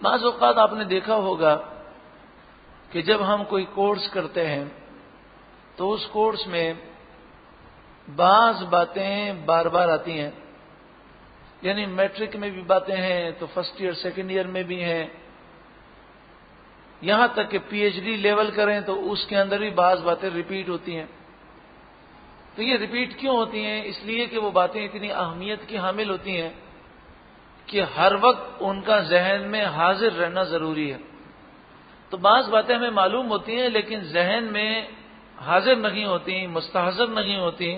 بعض اوقات آپ نے دیکھا ہوگا کہ جب ہم کوئی کورس کرتے ہیں تو اس کورس میں بعض باتیں بار بار آتی ہیں، یعنی میٹرک میں بھی باتیں ہیں تو فرسٹ ایئر سیکنڈ ایئر میں بھی ہیں، یہاں تک کہ پی ایچ ڈی لیول کریں تو اس کے اندر بھی بعض باتیں ریپیٹ ہوتی ہیں۔ تو یہ ریپیٹ کیوں ہوتی ہیں؟ اس لیے کہ وہ باتیں اتنی اہمیت کی حامل ہوتی ہیں کہ ہر وقت ان کا ذہن میں حاضر رہنا ضروری ہے۔ تو بعض باتیں ہمیں معلوم ہوتی ہیں لیکن ذہن میں حاضر نہیں ہوتی، مستحضر نہیں ہوتی،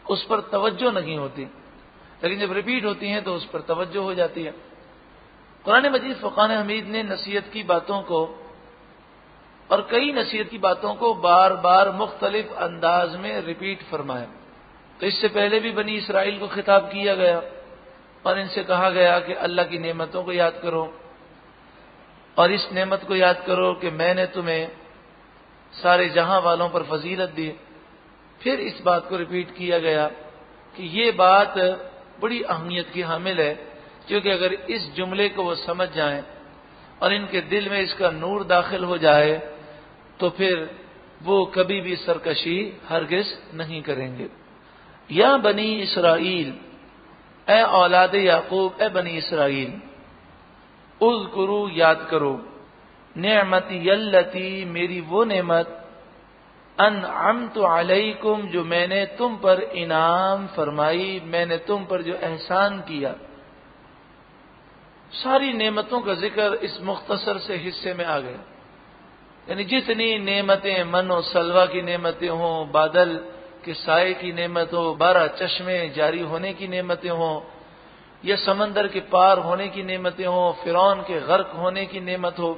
اس پر توجہ نہیں ہوتی، لیکن جب ریپیٹ ہوتی ہیں تو اس پر توجہ ہو جاتی ہے۔ قرآن مجید فرقان حمید نے نصیحت کی باتوں کو اور کئی نصیحت کی باتوں کو بار بار مختلف انداز میں ریپیٹ فرمایا۔ تو اس سے پہلے بھی بنی اسرائیل کو خطاب کیا گیا اور ان سے کہا گیا کہ اللہ کی نعمتوں کو یاد کرو اور اس نعمت کو یاد کرو کہ میں نے تمہیں سارے جہاں والوں پر فضیلت دی۔ پھر اس بات کو ریپیٹ کیا گیا کہ یہ بات بڑی اہمیت کی حامل ہے، کیونکہ اگر اس جملے کو وہ سمجھ جائیں اور ان کے دل میں اس کا نور داخل ہو جائے تو پھر وہ کبھی بھی سرکشی ہرگز نہیں کریں گے۔ یا بنی اسرائیل، اے اولاد یعقوب، اے بنی اسرائیل، اذکروا، یاد کرو، نعمتی التی، میری وہ نعمت، انعمت علیکم، جو میں نے تم پر انعام فرمائی، میں نے تم پر جو احسان کیا۔ ساری نعمتوں کا ذکر اس مختصر سے حصے میں آ گیا، یعنی جتنی نعمتیں، من و سلوہ کی نعمتیں ہوں، بادل کے سائے کی نعمت ہو، 12 چشمے جاری ہونے کی نعمتیں ہوں، یا سمندر کے پار ہونے کی نعمتیں ہوں، فرعون کے غرق ہونے کی نعمت ہو،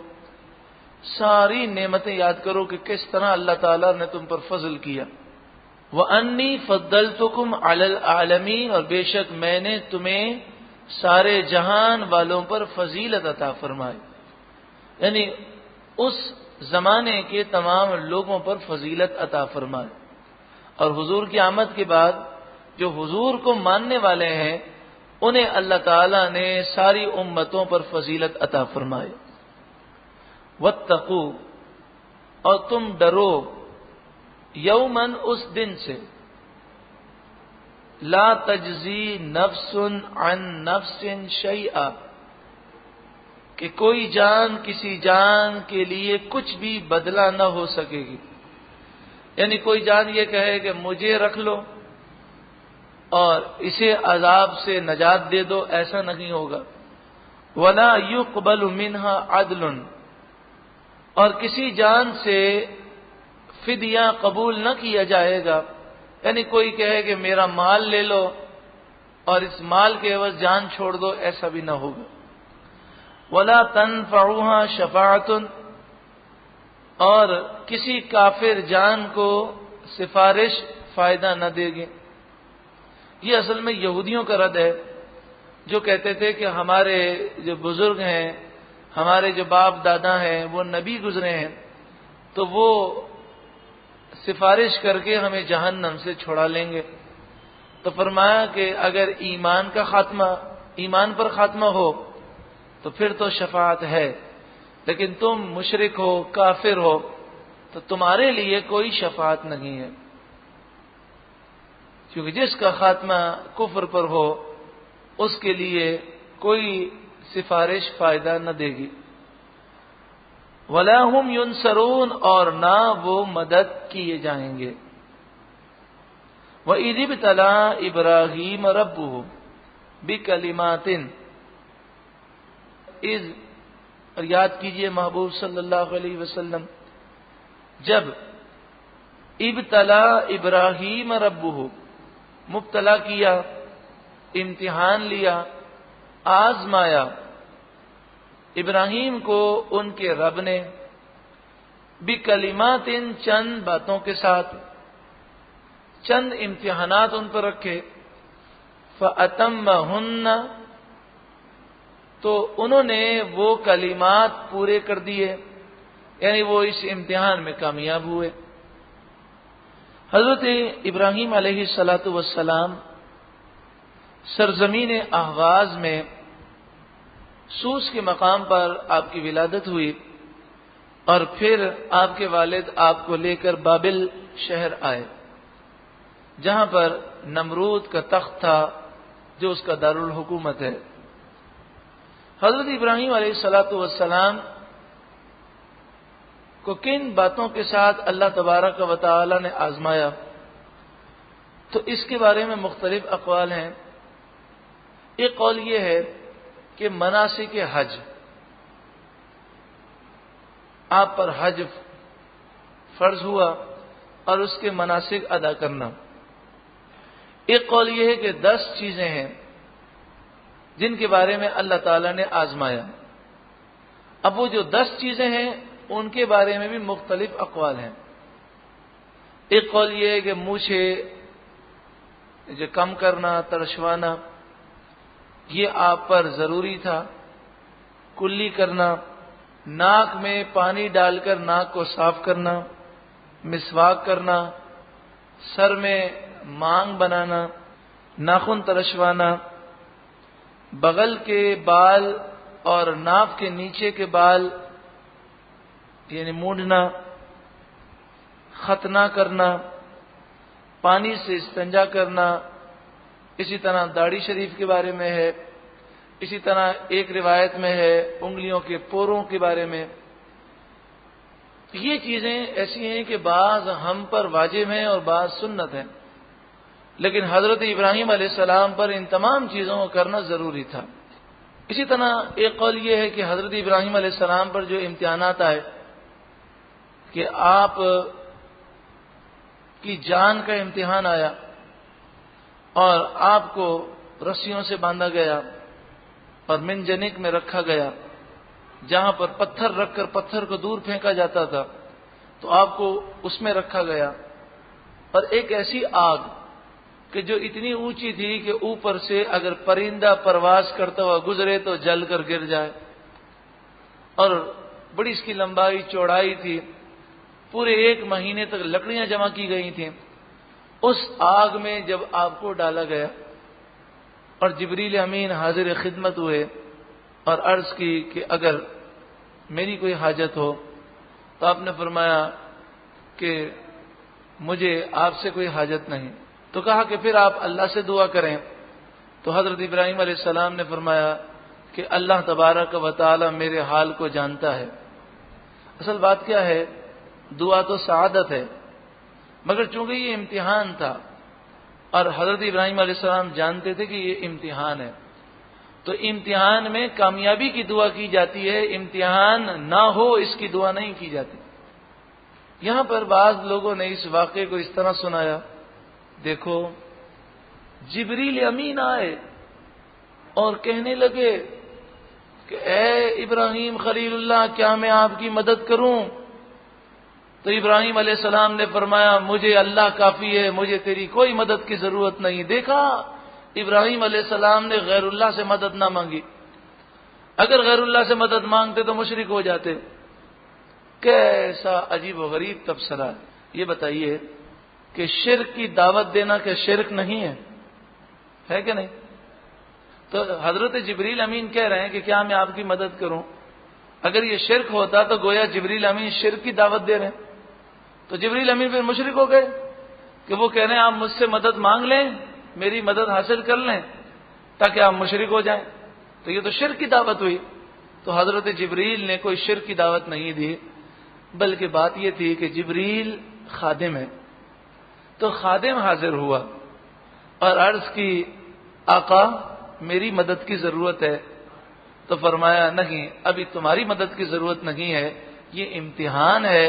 ساری نعمتیں یاد کرو کہ کس طرح اللہ تعالیٰ نے تم پر فضل کیا۔ وَأَنِّي فَضَّلْتُكُمْ عَلَى الْعَالَمِينَ، اور بے شک میں نے تمہیں سارے جہان والوں پر فضیلت عطا فرمائی، یعنی اس زمانے کے تمام لوگوں پر فضیلت عطا فرمائی۔ اور حضور کی آمد کے بعد جو حضور کو ماننے والے ہیں انہیں اللہ تعالیٰ نے ساری امتوں پر فضیلت عطا فرمائی۔ واتقوا، اور تم ڈرو، یومن، اس دن سے، لا تجزی نفس عن نفس شیئا، کہ کوئی جان کسی جان کے لیے کچھ بھی بدلہ نہ ہو سکے گی، یعنی کوئی جان یہ کہے کہ مجھے رکھ لو اور اسے عذاب سے نجات دے دو، ایسا نہیں ہوگا۔ ولا يقبل منها عدل، اور کسی جان سے فدیہ قبول نہ کیا جائے گا، یعنی کوئی کہے کہ میرا مال لے لو اور اس مال کے عوض جان چھوڑ دو، ایسا بھی نہ ہوگا۔ ولا تنفعها شفاعۃ، اور کسی کافر جان کو سفارش فائدہ نہ دے گی۔ یہ اصل میں یہودیوں کا رد ہے جو کہتے تھے کہ ہمارے جو بزرگ ہیں، ہمارے جو باپ دادا ہیں وہ نبی گزرے ہیں تو وہ سفارش کر کے ہمیں جہنم سے چھڑا لیں گے۔ تو فرمایا کہ اگر ایمان پر خاتمہ ہو تو پھر تو شفاعت ہے، لیکن تم مشرک ہو، کافر ہو، تو تمہارے لیے کوئی شفاعت نہیں ہے، کیونکہ جس کا خاتمہ کفر پر ہو اس کے لیے کوئی سفارش فائدہ نہ دے گی۔ وَلَا هُمْ يُنصَرُونَ، اور نہ وہ مدد کیے جائیں گے۔ وَإِذِ ابْتَلَىٰ إِبْرَاهِيمَ رَبُّهُ بِكَلِمَاتٍ، اور یاد کیجئے محبوب صلی اللہ علیہ وسلم، جب ابتلا ابراہیم ربہ، مبتلا کیا، امتحان لیا، آزمایا ابراہیم کو ان کے رب نے، بکلمات، چند باتوں کے ساتھ، چند امتحانات ان پر رکھے، فَأَتَمَّهُنَّ، تو انہوں نے وہ کلمات پورے کر دیے، یعنی وہ اس امتحان میں کامیاب ہوئے۔ حضرت ابراہیم علیہ الصلاۃ والسلام سرزمین احواز میں سوس کے مقام پر آپ کی ولادت ہوئی اور پھر آپ کے والد آپ کو لے کر بابل شہر آئے، جہاں پر نمرود کا تخت تھا جو اس کا دارالحکومت ہے۔ حضرت ابراہیم علیہ الصلوۃ والسلام کو کن باتوں کے ساتھ اللہ تبارک و تعالی نے آزمایا، تو اس کے بارے میں مختلف اقوال ہیں۔ ایک قول یہ ہے کہ مناسک حج، آپ پر حج فرض ہوا اور اس کے مناسک ادا کرنا۔ ایک قول یہ ہے کہ 10 چیزیں ہیں جن کے بارے میں اللہ تعالی نے آزمایا۔ اب وہ جو 10 چیزیں ہیں ان کے بارے میں بھی مختلف اقوال ہیں۔ ایک قول یہ ہے کہ مونچھے جو کم کرنا، ترشوانا، یہ آپ پر ضروری تھا، کلی کرنا، ناک میں پانی ڈال کر ناک کو صاف کرنا، مسواک کرنا، سر میں مانگ بنانا، ناخن ترشوانا، بغل کے بال اور ناف کے نیچے کے بال یعنی مونڈنا، ختنہ کرنا، پانی سے استنجا کرنا، اسی طرح داڑھی شریف کے بارے میں ہے، اسی طرح ایک روایت میں ہے انگلیوں کے پوروں کے بارے میں۔ یہ چیزیں ایسی ہیں کہ بعض ہم پر واجب ہیں اور بعض سنت ہیں، لیکن حضرت ابراہیم علیہ السلام پر ان تمام چیزوں کو کرنا ضروری تھا۔ اسی طرح ایک قول یہ ہے کہ حضرت ابراہیم علیہ السلام پر جو امتحانات آئے کہ آپ کی جان کا امتحان آیا اور آپ کو رسیوں سے باندھا گیا اور منجنک میں رکھا گیا، جہاں پر پتھر رکھ کر پتھر کو دور پھینکا جاتا تھا تو آپ کو اس میں رکھا گیا، اور ایک ایسی آگ کہ جو اتنی اونچی تھی کہ اوپر سے اگر پرندہ پرواز کرتا ہوا گزرے تو جل کر گر جائے، اور بڑی اس کی لمبائی چوڑائی تھی، پورے 1 مہینے تک لکڑیاں جمع کی گئی تھیں۔ اس آگ میں جب آپ کو ڈالا گیا اور جبریل امین حاضر خدمت ہوئے اور عرض کی کہ اگر میری کوئی حاجت ہو، تو آپ نے فرمایا کہ مجھے آپ سے کوئی حاجت نہیں۔ تو کہا کہ پھر آپ اللہ سے دعا کریں، تو حضرت ابراہیم علیہ السلام نے فرمایا کہ اللہ تبارک و تعالی میرے حال کو جانتا ہے۔ اصل بات کیا ہے، دعا تو سعادت ہے، مگر چونکہ یہ امتحان تھا اور حضرت ابراہیم علیہ السلام جانتے تھے کہ یہ امتحان ہے، تو امتحان میں کامیابی کی دعا کی جاتی ہے، امتحان نہ ہو اس کی دعا نہیں کی جاتی۔ یہاں پر بعض لوگوں نے اس واقعے کو اس طرح سنایا، دیکھو جبریل امین آئے اور کہنے لگے کہ اے ابراہیم خلیل اللہ، کیا میں آپ کی مدد کروں؟ تو ابراہیم علیہ السلام نے فرمایا مجھے اللہ کافی ہے، مجھے تیری کوئی مدد کی ضرورت نہیں۔ دیکھا ابراہیم علیہ السلام نے غیر اللہ سے مدد نہ مانگی، اگر غیر اللہ سے مدد مانگتے تو مشرک ہو جاتے۔ کیسا عجیب و غریب تبصرہ! یہ بتائیے کہ شرک کی دعوت دینا کہ شرک نہیں ہے کہ نہیں؟ تو حضرت جبریل امین کہہ رہے ہیں کہ کیا میں آپ کی مدد کروں؟ اگر یہ شرک ہوتا تو گویا جبریل امین شرک کی دعوت دے رہے ہیں، تو جبریل امین پھر مشرک ہو گئے کہ وہ کہہ رہے ہیں آپ مجھ سے مدد مانگ لیں، میری مدد حاصل کر لیں تاکہ آپ مشرک ہو جائیں، تو یہ تو شرک کی دعوت ہوئی۔ تو حضرت جبریل نے کوئی شرک کی دعوت نہیں دی، بلکہ بات یہ تھی کہ جبریل خادم ہے، تو خادم حاضر ہوا اور عرض کی آقا میری مدد کی ضرورت ہے، تو فرمایا نہیں ابھی تمہاری مدد کی ضرورت نہیں ہے، یہ امتحان ہے،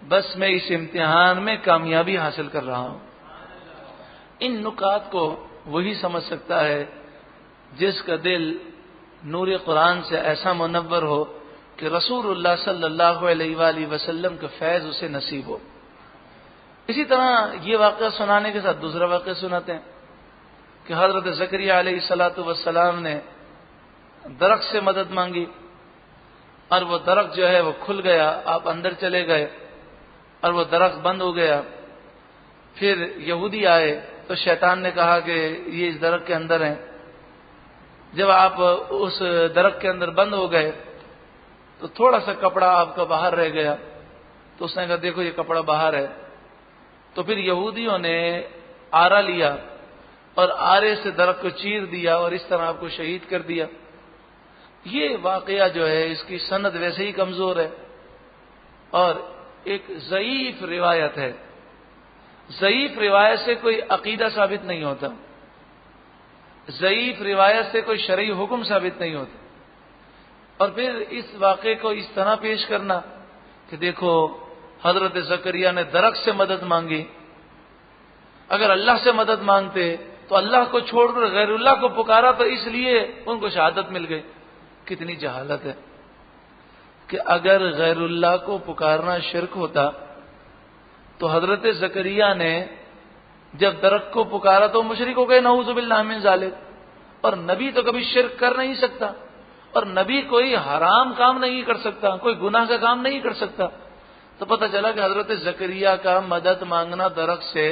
بس میں اس امتحان میں کامیابی حاصل کر رہا ہوں۔ ان نکات کو وہی سمجھ سکتا ہے جس کا دل نور قرآن سے ایسا منور ہو کہ رسول اللہ صلی اللہ علیہ وآلہ وسلم کا فیض اسے نصیب ہو۔ اسی طرح یہ واقعہ سنانے کے ساتھ دوسرا واقعہ سناتے ہیں کہ حضرت زکریا علیہ الصلوۃ والسلام نے درخت سے مدد مانگی اور وہ درخت جو ہے وہ کھل گیا، آپ اندر چلے گئے اور وہ درخت بند ہو گیا۔ پھر یہودی آئے تو شیطان نے کہا کہ یہ اس درخت کے اندر ہیں، جب آپ اس درخت کے اندر بند ہو گئے تو تھوڑا سا کپڑا آپ کا باہر رہ گیا، تو اس نے کہا دیکھو یہ کپڑا باہر ہے. تو پھر یہودیوں نے آرا لیا اور آرے سے درخت کو چیر دیا اور اس طرح آپ کو شہید کر دیا. یہ واقعہ جو ہے اس کی سند ویسے ہی کمزور ہے اور ایک ضعیف روایت ہے. ضعیف روایت سے کوئی عقیدہ ثابت نہیں ہوتا، ضعیف روایت سے کوئی شرعی حکم ثابت نہیں ہوتا. اور پھر اس واقعے کو اس طرح پیش کرنا کہ دیکھو حضرت زکریا نے درخت سے مدد مانگی، اگر اللہ سے مدد مانگتے تو اللہ کو چھوڑ کر غیر اللہ کو پکارا تو اس لیے ان کو شہادت مل گئی. کتنی جہالت ہے کہ اگر غیر اللہ کو پکارنا شرک ہوتا تو حضرت زکریا نے جب درخت کو پکارا تو مشرک ہو گئے، نعوذ باللہ من ذالک. اور نبی تو کبھی شرک کر نہیں سکتا، اور نبی کوئی حرام کام نہیں کر سکتا، کوئی گناہ کا کام نہیں کر سکتا. تو پتہ چلا کہ حضرت زکریا کا مدد مانگنا درخت سے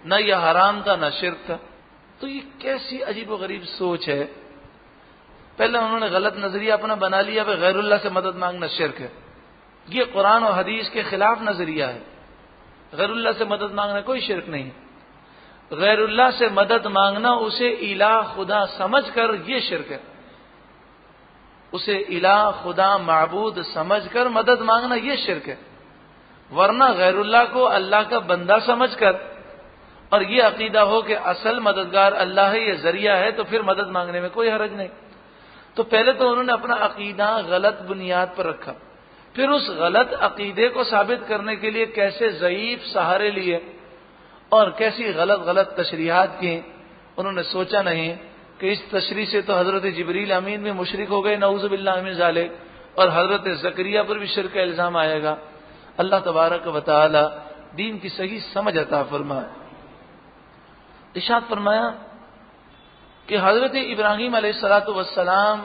نہ یہ حرام تھا نہ شرک تھا. تو یہ کیسی عجیب و غریب سوچ ہے. پہلے انہوں نے غلط نظریہ اپنا بنا لیا کہ غیر اللہ سے مدد مانگنا شرک ہے. یہ قرآن و حدیث کے خلاف نظریہ ہے. غیر اللہ سے مدد مانگنا کوئی شرک نہیں. غیر اللہ سے مدد مانگنا اسے الہ خدا سمجھ کر یہ شرک ہے. اسے الہ خدا معبود سمجھ کر مدد مانگنا یہ شرک ہے. ورنہ غیر اللہ کو اللہ کا بندہ سمجھ کر اور یہ عقیدہ ہو کہ اصل مددگار اللہ ہے، یہ ذریعہ ہے، تو پھر مدد مانگنے میں کوئی حرج نہیں. تو پہلے تو انہوں نے اپنا عقیدہ غلط بنیاد پر رکھا، پھر اس غلط عقیدے کو ثابت کرنے کے لیے کیسے ضعیف سہارے لیے اور کیسی غلط تشریحات کی. انہوں نے سوچا نہیں کہ اس تشریح سے تو حضرت جبریل امین بھی مشرک ہو گئے، نعوذ باللہ من ذالک، اور حضرت زکریا پر بھی شرک کا الزام آئے گا. اللہ تبارک و تعالی دین کی صحیح سمجھ عطا فرمائے. ارشاد فرمایا کہ حضرت ابراہیم علیہ الصلوۃ والسلام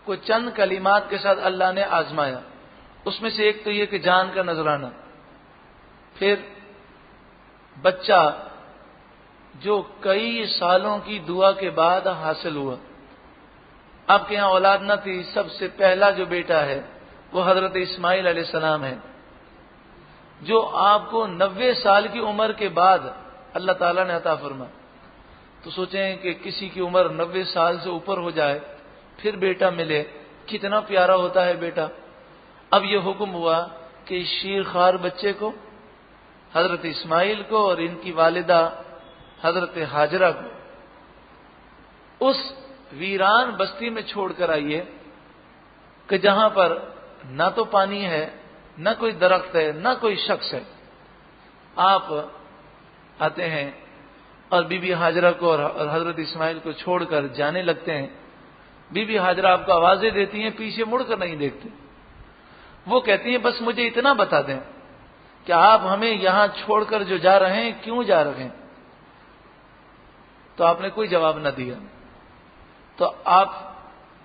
کو چند کلمات کے ساتھ اللہ نے آزمایا. اس میں سے ایک تو یہ کہ جان کا نذرانہ، پھر بچہ جو کئی سالوں کی دعا کے بعد حاصل ہوا. آپ کے یہاں اولاد نہ تھی، سب سے پہلا جو بیٹا ہے وہ حضرت اسماعیل علیہ السلام ہے، جو آپ کو 90 سال کی عمر کے بعد اللہ تعالیٰ نے عطا فرمایا. تو سوچیں کہ کسی کی عمر 90 سال سے اوپر ہو جائے پھر بیٹا ملے، کتنا پیارا ہوتا ہے بیٹا. اب یہ حکم ہوا کہ اس شیر خوار بچے کو حضرت اسماعیل کو اور ان کی والدہ حضرت ہاجرہ کو اس ویران بستی میں چھوڑ کر آئیے کہ جہاں پر نہ تو پانی ہے، نہ کوئی درخت ہے، نہ کوئی شخص ہے. آپ آتے ہیں اور بی بی ہاجرہ کو اور حضرت اسماعیل کو چھوڑ کر جانے لگتے ہیں. بی بی ہاجرہ آپ کو آوازیں دیتی ہیں، پیچھے مڑ کر نہیں دیکھتے. وہ کہتی ہیں بس مجھے اتنا بتا دیں کہ آپ ہمیں یہاں چھوڑ کر جو جا رہے ہیں کیوں جا رہے ہیں. تو آپ نے کوئی جواب نہ دیا. تو آپ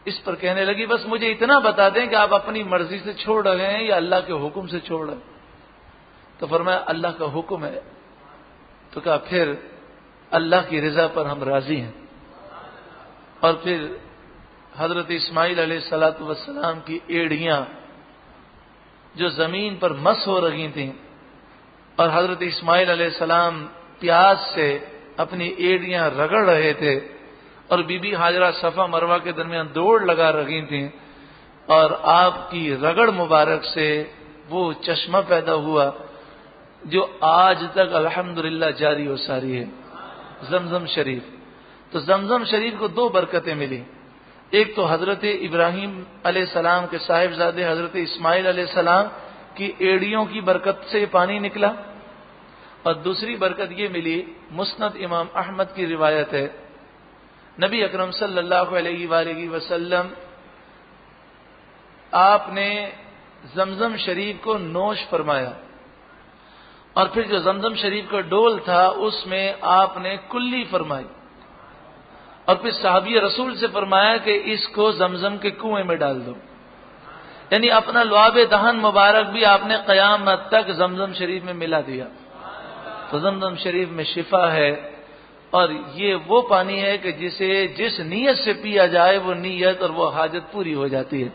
اس پر کہنے لگی بس مجھے اتنا بتا دیں کہ آپ اپنی مرضی سے چھوڑ رہے ہیں یا اللہ کے حکم سے چھوڑ رہے ہیں. تو فرمایا اللہ کا حکم ہے. تو کہا پھر اللہ کی رضا پر ہم راضی ہیں. اور پھر حضرت اسماعیل علیہ الصلوۃ والسلام کی ایڑیاں جو زمین پر مس ہو رہی تھیں اور حضرت اسماعیل علیہ السلام پیاس سے اپنی ایڑیاں رگڑ رہے تھے اور بی بی ہاجرہ صفا مروہ کے درمیان دوڑ لگا رہی تھیں اور آپ کی رگڑ مبارک سے وہ چشمہ پیدا ہوا جو آج تک الحمدللہ جاری و ساری ہے، زمزم شریف. تو زمزم شریف کو دو برکتیں ملی. ایک تو حضرت ابراہیم علیہ السلام کے صاحبزادے حضرت اسماعیل علیہ السلام کی ایڑیوں کی برکت سے پانی نکلا، اور دوسری برکت یہ ملی، مسند امام احمد کی روایت ہے، نبی اکرم صلی اللہ علیہ وآلہ وسلم آپ نے زمزم شریف کو نوش فرمایا، اور پھر جو زمزم شریف کا ڈول تھا اس میں آپ نے کلی فرمائی، اور پھر صحابی رسول سے فرمایا کہ اس کو زمزم کے کنویں میں ڈال دو. یعنی اپنا لعاب دہن مبارک بھی آپ نے قیامت تک زمزم شریف میں ملا دیا. تو زمزم شریف میں شفا ہے اور یہ وہ پانی ہے کہ جسے جس نیت سے پیا جائے وہ نیت اور وہ حاجت پوری ہو جاتی ہے۔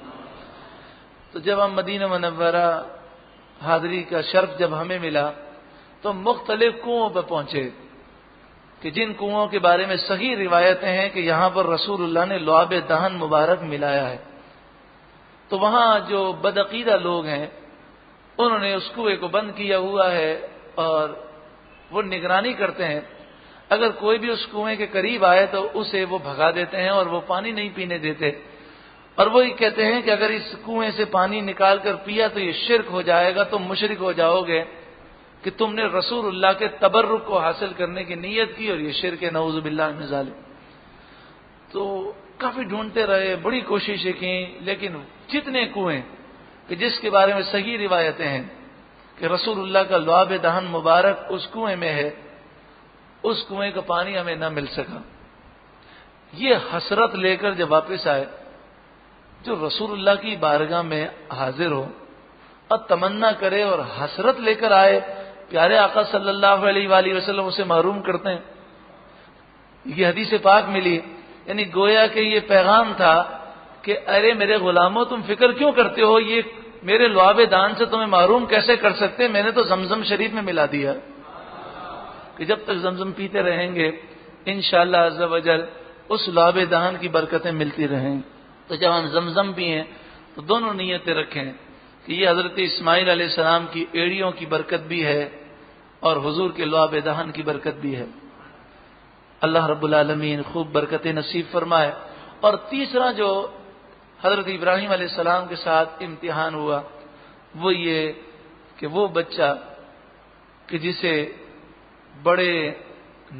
تو جب ہم مدینہ منورہ حاضری کا شرف جب ہمیں ملا تو مختلف کنوؤں پہ پہنچے کہ جن کنوؤں کے بارے میں صحیح روایتیں ہیں کہ یہاں پر رسول اللہ نے لعاب دہن مبارک ملایا ہے۔ تو وہاں جو بدعقیدہ لوگ ہیں انہوں نے اس کنویں کو بند کیا ہوا ہے اور وہ نگرانی کرتے ہیں، اگر کوئی بھی اس کنویں کے قریب آئے تو اسے وہ بھگا دیتے ہیں اور وہ پانی نہیں پینے دیتے، اور وہ یہ کہتے ہیں کہ اگر اس کنویں سے پانی نکال کر پیا تو یہ شرک ہو جائے گا، تم مشرک ہو جاؤ گے کہ تم نے رسول اللہ کے تبرک کو حاصل کرنے کی نیت کی اور یہ شرک ہے، نعوذ باللہ من ذالک۔ تو کافی ڈھونڈتے رہے، بڑی کوششیں کی، لیکن جتنے کنویں کہ جس کے بارے میں صحیح روایتیں ہیں کہ رسول اللہ کا لعاب دہن مبارک اس کنویں میں ہے، اس کنویں کا پانی ہمیں نہ مل سکا۔ یہ حسرت لے کر جب واپس آئے، جو رسول اللہ کی بارگاہ میں حاضر ہو اور تمنا کرے اور حسرت لے کر آئے، پیارے آقا صلی اللہ علیہ وآلہ وسلم اسے محروم کرتے ہیں۔ یہ حدیث پاک ملی، یعنی گویا کہ یہ پیغام تھا کہ ارے میرے غلاموں تم فکر کیوں کرتے ہو، یہ میرے لعاب دان سے تمہیں محروم کیسے کر سکتے، میں نے تو زمزم شریف میں ملا دیا کہ جب تک زمزم پیتے رہیں گے انشاءاللہ عز و جل اس لعاب دہن کی برکتیں ملتی رہیں گی۔ تو جب ہم زمزم پیئیں تو دونوں نیتیں رکھیں کہ یہ حضرت اسماعیل علیہ السلام کی ایڑیوں کی برکت بھی ہے اور حضور کے لعاب دہن کی برکت بھی ہے۔ اللہ رب العالمین خوب برکت نصیب فرمائے۔ اور تیسرا جو حضرت ابراہیم علیہ السلام کے ساتھ امتحان ہوا وہ یہ کہ وہ بچہ کہ جسے بڑے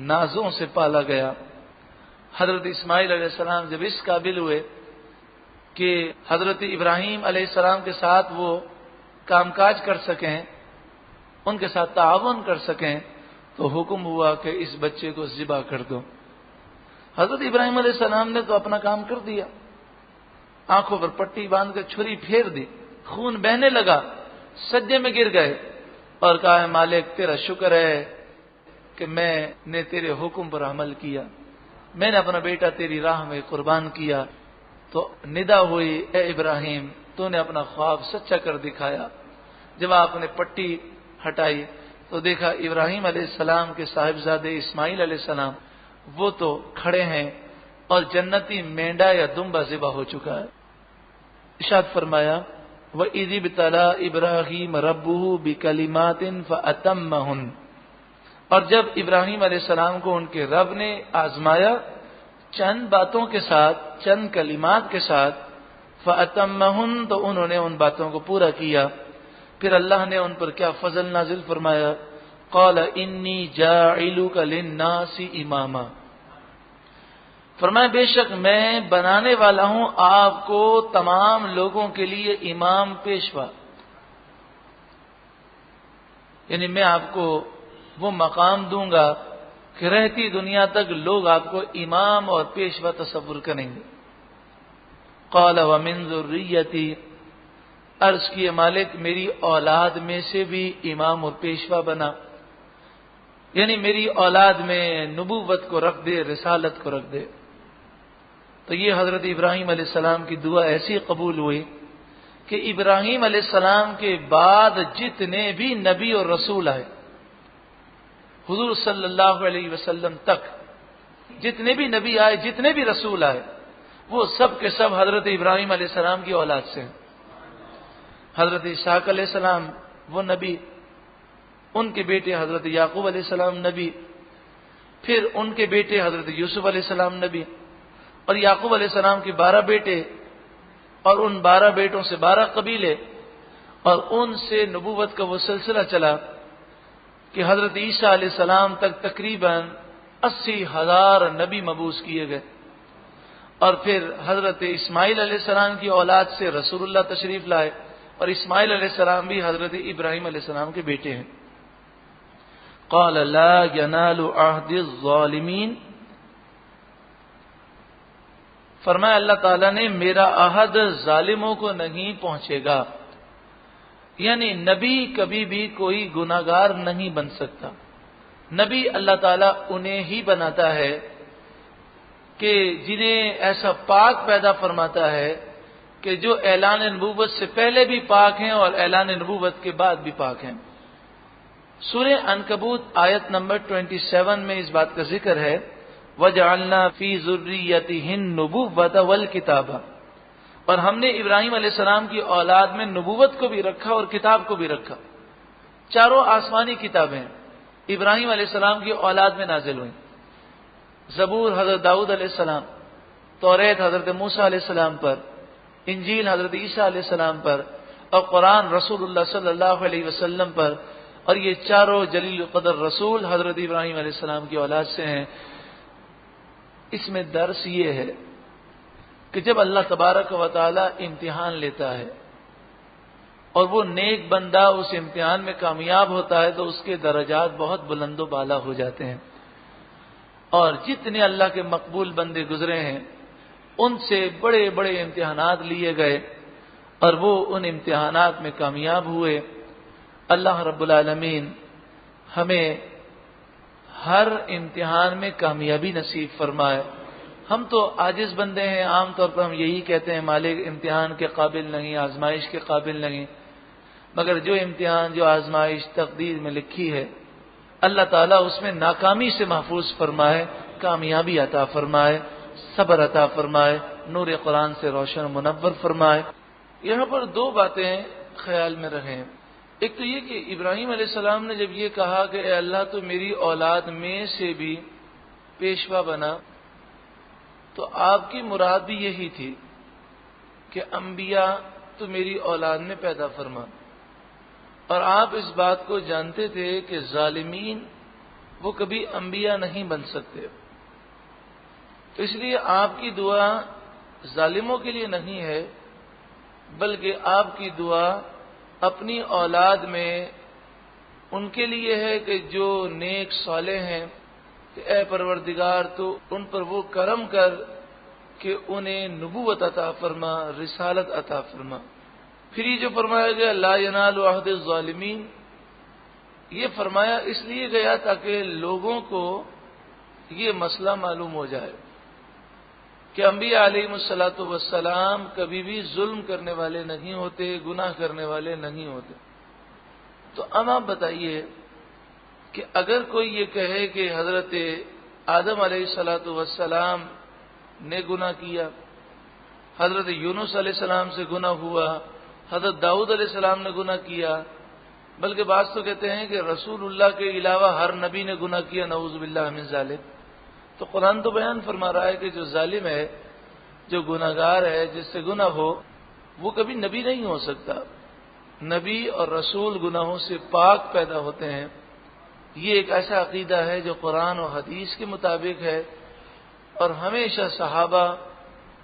نازوں سے پالا گیا، حضرت اسماعیل علیہ السلام جب اس قابل ہوئے کہ حضرت ابراہیم علیہ السلام کے ساتھ وہ کام کاج کر سکیں، ان کے ساتھ تعاون کر سکیں، تو حکم ہوا کہ اس بچے کو ذبح کر دو۔ حضرت ابراہیم علیہ السلام نے تو اپنا کام کر دیا، آنکھوں پر پٹی باندھ کر چھری پھیر دی، خون بہنے لگا، سجدے میں گر گئے اور کہا مالک تیرا شکر ہے کہ میں نے تیرے حکم پر عمل کیا، میں نے اپنا بیٹا تیری راہ میں قربان کیا۔ تو ندا ہوئی اے ابراہیم تو نے اپنا خواب سچا کر دکھایا۔ جب آپ نے پٹی ہٹائی تو دیکھا ابراہیم علیہ السلام کے صاحبزادے اسماعیل علیہ السلام وہ تو کھڑے ہیں اور جنتی مینڈا یا دمبا ذبح ہو چکا ہے۔ ارشاد فرمایا وَإِذِ ابْتَلَىٰ إِبْرَاهِيمَ رَبُّهُ بِكَلِمَاتٍ فَأَتَمَّهُنَّ، اور جب ابراہیم علیہ السلام کو ان کے رب نے آزمایا چند باتوں کے ساتھ، چند کلمات کے ساتھ، فَأَتَمَّهُنَّ، تو انہوں نے ان باتوں کو پورا کیا۔ پھر اللہ نے ان پر کیا فضل نازل فرمایا، قَالَ إِنِّي جَاعِلُكَ لِلنَّاسِ إِمَامًا، فرمایا بے شک میں بنانے والا ہوں آپ کو تمام لوگوں کے لیے امام، پیشوا، یعنی میں آپ کو وہ مقام دوں گا کہ رہتی دنیا تک لوگ آپ کو امام اور پیشوا تصور کریں گے۔ قال ومن ذریتی، عرض کیے مالک میری اولاد میں سے بھی امام اور پیشوا بنا، یعنی میری اولاد میں نبوت کو رکھ دے، رسالت کو رکھ دے۔ تو یہ حضرت ابراہیم علیہ السلام کی دعا ایسی قبول ہوئی کہ ابراہیم علیہ السلام کے بعد جتنے بھی نبی اور رسول آئے، حضور صلی اللہ علیہ وسلم تک جتنے بھی نبی آئے، جتنے بھی رسول آئے، وہ سب کے سب حضرت ابراہیم علیہ السلام کی اولاد سے ہیں۔ حضرت اسحاق علیہ السلام وہ نبی، ان کے بیٹے حضرت یعقوب علیہ السلام نبی، پھر ان کے بیٹے حضرت یوسف علیہ السلام نبی، اور یعقوب علیہ السلام کے 12 بیٹے، اور ان 12 بیٹوں سے 12 قبیلے، اور ان سے نبوت کا وہ سلسلہ چلا کہ حضرت عیسیٰ علیہ السلام تک تقریباً 80,000 نبی مبعوث کیے گئے، اور پھر حضرت اسماعیل علیہ السلام کی اولاد سے رسول اللہ تشریف لائے، اور اسماعیل علیہ السلام بھی حضرت ابراہیم علیہ السلام کے بیٹے ہیں۔ قال لا ينال عهد الظالمین، فرمایا اللہ تعالیٰ نے میرا عہد ظالموں کو نہیں پہنچے گا، یعنی نبی کبھی بھی کوئی گناہگار نہیں بن سکتا، نبی اللہ تعالیٰ انہیں ہی بناتا ہے کہ جنہیں ایسا پاک پیدا فرماتا ہے کہ جو اعلان نبوت سے پہلے بھی پاک ہیں اور اعلان نبوت کے بعد بھی پاک ہیں۔ سورہ عنکبوت آیت نمبر 27 میں اس بات کا ذکر ہے، وَجَعَلْنَا فِي ذُرِّيَّتِهِ النُّبُوَّةَ وَالْكِتَابَ، اور ہم نے ابراہیم علیہ السلام کی اولاد میں نبوت کو بھی رکھا اور کتاب کو بھی رکھا۔ چاروں آسمانی کتابیں ابراہیم علیہ السلام کی اولاد میں نازل ہوئیں۔ زبور حضرت داؤد علیہ السلام، توریت حضرت موسیٰ علیہ السلام پر، انجیل حضرت عیسیٰ علیہ السلام پر، اور قرآن رسول اللہ صلی اللہ علیہ وسلم پر، اور یہ چاروں جلیل القدر رسول حضرت ابراہیم علیہ السلام کی اولاد سے ہیں۔ اس میں درس یہ ہے کہ جب اللہ تبارک و تعالی امتحان لیتا ہے اور وہ نیک بندہ اس امتحان میں کامیاب ہوتا ہے تو اس کے درجات بہت بلند و بالا ہو جاتے ہیں، اور جتنے اللہ کے مقبول بندے گزرے ہیں ان سے بڑے بڑے امتحانات لیے گئے اور وہ ان امتحانات میں کامیاب ہوئے۔ اللہ رب العالمین ہمیں ہر امتحان میں کامیابی نصیب فرمائے۔ ہم تو عاجز بندے ہیں، عام طور پر ہم یہی کہتے ہیں مالک امتحان کے قابل نہیں، آزمائش کے قابل نہیں، مگر جو امتحان جو آزمائش تقدیر میں لکھی ہے اللہ تعالیٰ اس میں ناکامی سے محفوظ فرمائے، کامیابی عطا فرمائے، صبر عطا فرمائے، نور قرآن سے روشن منور فرمائے۔ یہاں پر دو باتیں خیال میں رہیں۔ ایک تو یہ کہ ابراہیم علیہ السلام نے جب یہ کہا کہ اے اللہ تو میری اولاد میں سے بھی پیشوا بنا، تو آپ کی مراد بھی یہی تھی کہ انبیاء تو میری اولاد میں پیدا فرما، اور آپ اس بات کو جانتے تھے کہ ظالمین وہ کبھی انبیاء نہیں بن سکتے، تو اس لیے آپ کی دعا ظالموں کے لیے نہیں ہے بلکہ آپ کی دعا اپنی اولاد میں ان کے لیے ہے کہ جو نیک صالح ہیں، کہ اے پروردگار تو ان پر وہ کرم کر کہ انہیں نبوت عطا فرما، رسالت عطا فرما۔ پھر یہ جو فرمایا گیا لا ینال عہد الظالمین، یہ فرمایا اس لیے گیا تاکہ لوگوں کو یہ مسئلہ معلوم ہو جائے کہ انبیاء علیہم الصلاۃ والسلام کبھی بھی ظلم کرنے والے نہیں ہوتے، گناہ کرنے والے نہیں ہوتے۔ تو اب آپ بتائیے کہ اگر کوئی یہ کہے کہ حضرت آدم علیہ الصلاۃ والسلام نے گناہ کیا، حضرت یونس علیہ السلام سے گناہ ہوا، حضرت داؤد علیہ السلام نے گناہ کیا، بلکہ بعض تو کہتے ہیں کہ رسول اللہ کے علاوہ ہر نبی نے گناہ کیا، نعوذ باللہ من ذالک۔ تو قرآن تو بیان فرما رہا ہے کہ جو ظالم ہے، جو گناہگار ہے، جس سے گناہ ہو، وہ کبھی نبی نہیں ہو سکتا۔ نبی اور رسول گناہوں سے پاک پیدا ہوتے ہیں۔ یہ ایک ایسا عقیدہ ہے جو قرآن و حدیث کے مطابق ہے، اور ہمیشہ صحابہ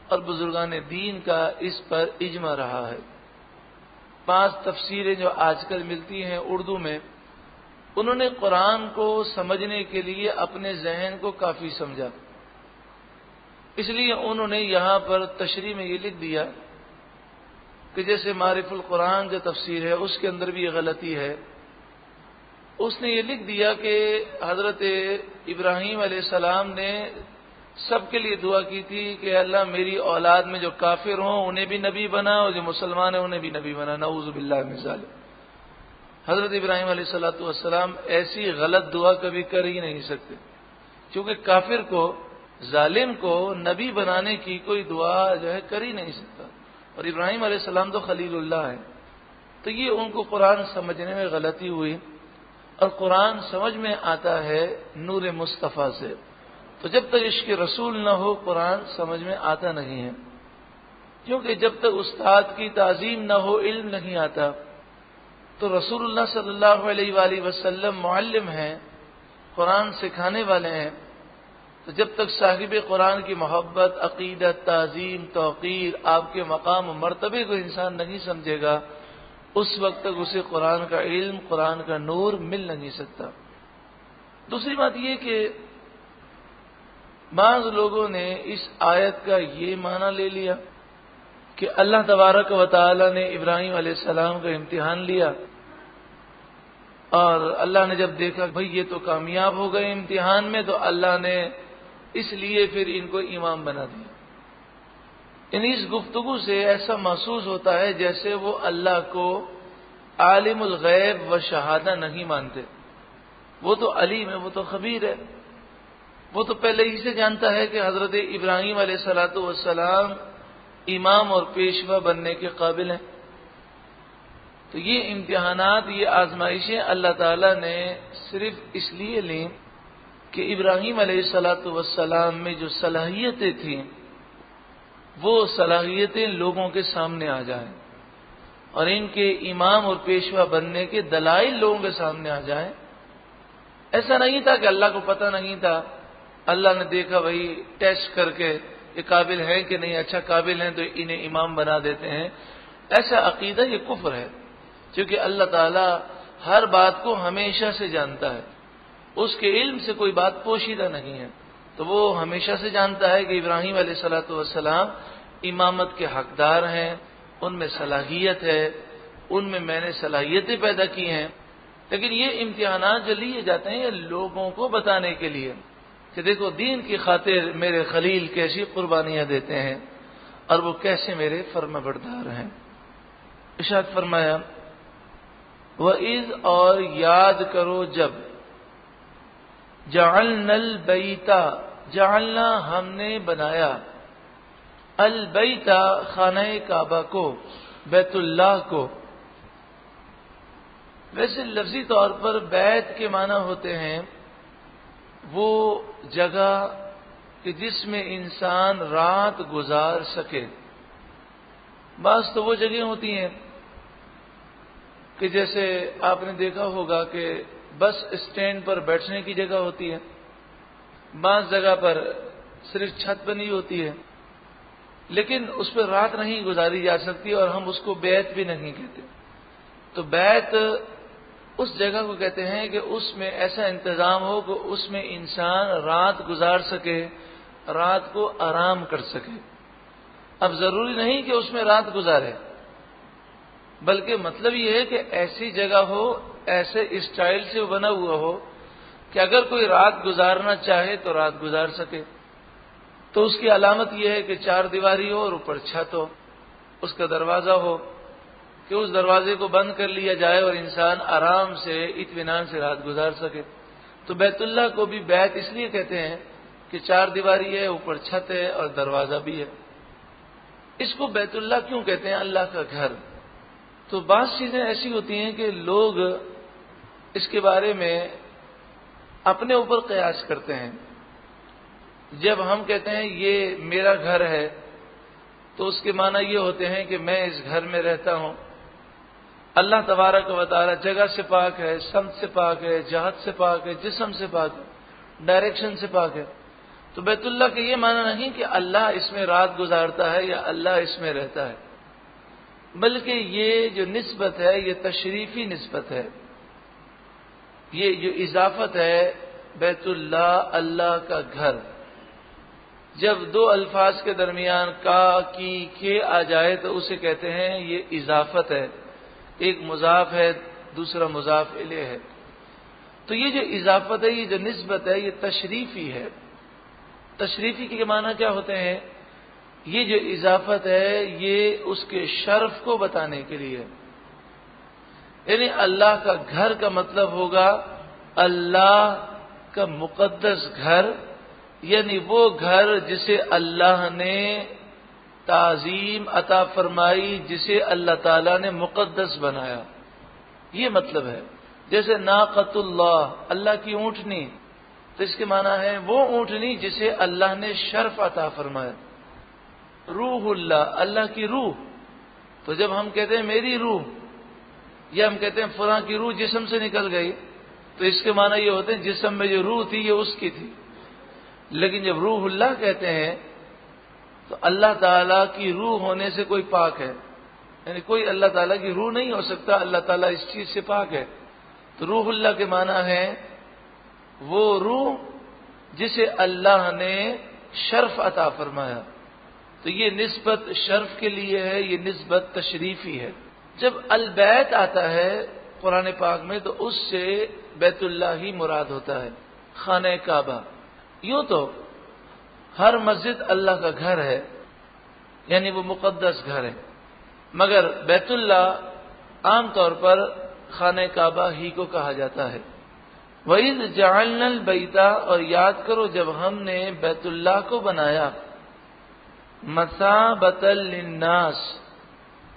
اور بزرگان دین کا اس پر اجماع رہا ہے۔ 5 تفسیریں جو آج کل ملتی ہیں اردو میں، انہوں نے قرآن کو سمجھنے کے لیے اپنے ذہن کو کافی سمجھا، اس لیے انہوں نے یہاں پر تشریح میں یہ لکھ دیا کہ جیسے معرف القرآن جو تفسیر ہے اس کے اندر بھی یہ غلطی ہے۔ اس نے یہ لکھ دیا کہ حضرت ابراہیم علیہ السلام نے سب کے لیے دعا کی تھی کہ اللہ میری اولاد میں جو کافر ہوں انہیں بھی نبی بنا، اور جو مسلمان ہیں انہیں بھی نبی بنا، نعوذ باللہ من ذالک۔ حضرت ابراہیم علیہ الصلاۃ والسلام ایسی غلط دعا کبھی کر ہی نہیں سکتے، کیونکہ کافر کو، ظالم کو نبی بنانے کی کوئی دعا جو ہے کر ہی نہیں سکتا، اور ابراہیم علیہ السلام تو خلیل اللہ ہے۔ تو یہ ان کو قرآن سمجھنے میں غلطی ہوئی، اور قرآن سمجھ میں آتا ہے نور مصطفیٰ سے، تو جب تک عشق رسول نہ ہو قرآن سمجھ میں آتا نہیں ہے، کیونکہ جب تک استاد کی تعظیم نہ ہو علم نہیں آتا۔ تو رسول اللہ صلی اللہ علیہ وآلہ وسلم معلم ہیں، قرآن سکھانے والے ہیں، تو جب تک صاحب قرآن کی محبت، عقیدت، تعظیم، توقیر، آپ کے مقام و مرتبے کو انسان نہیں سمجھے گا، اس وقت تک اسے قرآن کا علم، قرآن کا نور مل نہیں سکتا۔ دوسری بات یہ کہ بعض لوگوں نے اس آیت کا یہ معنی لے لیا کہ اللہ تبارک و تعالی نے ابراہیم علیہ السلام کا امتحان لیا اور اللہ نے جب دیکھا بھئی یہ تو کامیاب ہو گئے امتحان میں، تو اللہ نے اس لیے پھر ان کو امام بنا دیا۔ اس گفتگو سے ایسا محسوس ہوتا ہے جیسے وہ اللہ کو عالم الغیب و شہادہ نہیں مانتے۔ وہ تو علیم ہے، وہ تو خبیر ہے، وہ تو پہلے ہی سے جانتا ہے کہ حضرت ابراہیم علیہ الصلوۃ والسلام امام اور پیشوا بننے کے قابل ہیں۔ تو یہ امتحانات، یہ آزمائشیں اللہ تعالیٰ نے صرف اس لیے لیں کہ ابراہیم علیہ الصلوۃ والسلام میں جو صلاحیتیں تھیں وہ صلاحیتیں لوگوں کے سامنے آ جائیں، اور ان کے امام اور پیشوا بننے کے دلائل لوگوں کے سامنے آ جائیں۔ ایسا نہیں تھا کہ اللہ کو پتہ نہیں تھا، اللہ نے دیکھا بھائی ٹیسٹ کر کے یہ قابل ہیں کہ نہیں، اچھا قابل ہیں تو انہیں امام بنا دیتے ہیں۔ ایسا عقیدہ یہ کفر ہے، کیونکہ اللہ تعالیٰ ہر بات کو ہمیشہ سے جانتا ہے، اس کے علم سے کوئی بات پوشیدہ نہیں ہے۔ تو وہ ہمیشہ سے جانتا ہے کہ ابراہیم علیہ الصلوۃ والسلام امامت کے حقدار ہیں، ان میں صلاحیت ہے، ان میں میں نے صلاحیتیں پیدا کی ہیں۔ لیکن یہ امتحانات جو لیے جاتے ہیں یہ لوگوں کو بتانے کے لیے کہ دیکھو دین کی خاطر میرے خلیل کیسی قربانیاں دیتے ہیں اور وہ کیسے میرے فرما بردار ہیں۔ ارشاد فرمایا وَإِذْ، اور یاد کرو جب، جعلنا البیت، جعلنا ہم نے بنایا، البیت خانہ کعبہ کو، بیت اللہ کو۔ ویسے لفظی طور پر بیت کے معنی ہوتے ہیں وہ جگہ کہ جس میں انسان رات گزار سکے۔ بعض تو وہ جگہیں ہوتی ہیں کہ جیسے آپ نے دیکھا ہوگا کہ بس اسٹینڈ پر بیٹھنے کی جگہ ہوتی ہے، بعض جگہ پر صرف چھت بنی ہوتی ہے، لیکن اس پر رات نہیں گزاری جا سکتی اور ہم اس کو بیت بھی نہیں کہتے۔ تو بیت اس جگہ کو کہتے ہیں کہ اس میں ایسا انتظام ہو کہ اس میں انسان رات گزار سکے، رات کو آرام کر سکے۔ اب ضروری نہیں کہ اس میں رات گزارے، بلکہ مطلب یہ ہے کہ ایسی جگہ ہو، ایسے اسٹائل سے بنا ہوا ہو کہ اگر کوئی رات گزارنا چاہے تو رات گزار سکے۔ تو اس کی علامت یہ ہے کہ چار دیواری ہو اور اوپر چھت ہو، اس کا دروازہ ہو کہ اس دروازے کو بند کر لیا جائے اور انسان آرام سے اطمینان سے رات گزار سکے۔ تو بیت اللہ کو بھی بیت اس لیے کہتے ہیں کہ چار دیواری ہے، اوپر چھت ہے اور دروازہ بھی ہے۔ اس کو بیت اللہ کیوں کہتے ہیں؟ اللہ کا گھر۔ تو بعض چیزیں ایسی ہوتی ہیں کہ لوگ اس کے بارے میں اپنے اوپر قیاس کرتے ہیں۔ جب ہم کہتے ہیں یہ میرا گھر ہے تو اس کے معنی یہ ہوتے ہیں کہ میں اس گھر میں رہتا ہوں۔ اللہ تبارک و تعالی جگہ سے پاک ہے، سمت سے پاک ہے، جہت سے پاک ہے، جسم سے پاک ہے، ڈائریکشن سے پاک ہے۔ تو بیت اللہ کے یہ معنی نہیں کہ اللہ اس میں رات گزارتا ہے یا اللہ اس میں رہتا ہے، بلکہ یہ جو نسبت ہے یہ تشریفی نسبت ہے، یہ جو اضافت ہے بیت اللہ، اللہ کا گھر۔ جب دو الفاظ کے درمیان کا کی کے آ جائے تو اسے کہتے ہیں یہ اضافت ہے، ایک مضاف ہے دوسرا مضاف الیہ ہے۔ تو یہ جو اضافت ہے، یہ جو نسبت ہے، یہ تشریفی ہے۔ تشریفی کے معنی کیا ہوتے ہیں؟ یہ جو اضافت ہے یہ اس کے شرف کو بتانے کے لیے، یعنی اللہ کا گھر کا مطلب ہوگا اللہ کا مقدس گھر، یعنی وہ گھر جسے اللہ نے تعظیم عطا فرمائی، جسے اللہ تعالیٰ نے مقدس بنایا، یہ مطلب ہے۔ جیسے ناقۃ اللہ، اللہ کی اونٹنی، تو اس کے معنی ہے وہ اونٹنی جسے اللہ نے شرف عطا فرمایا۔ روح اللہ، اللہ کی روح، تو جب ہم کہتے ہیں میری روح، یا ہم کہتے ہیں فلاں کی روح جسم سے نکل گئی، تو اس کے معنی یہ ہوتے ہیں جسم میں جو روح تھی یہ اس کی تھی۔ لیکن جب روح اللہ کہتے ہیں تو اللہ تعالیٰ کی روح ہونے سے کوئی پاک ہے، یعنی کوئی اللہ تعالیٰ کی روح نہیں ہو سکتا، اللہ تعالیٰ اس چیز سے پاک ہے۔ تو روح اللہ کے معنی ہے وہ روح جسے اللہ نے شرف عطا فرمایا۔ تو یہ نسبت شرف کے لیے ہے، یہ نسبت تشریفی ہے۔ جب البیت آتا ہے قرآن پاک میں تو اس سے بیت اللہ ہی مراد ہوتا ہے، خانہ کعبہ۔ یوں تو ہر مسجد اللہ کا گھر ہے، یعنی وہ مقدس گھر ہے، مگر بیت اللہ عام طور پر خانہ کعبہ ہی کو کہا جاتا ہے۔ وَإِذْ جَعَلْنَا الْبَيْتَ، اور یاد کرو جب ہم نے بیت اللہ کو بنایا، مَثَابَةً لِلنَّاسِ،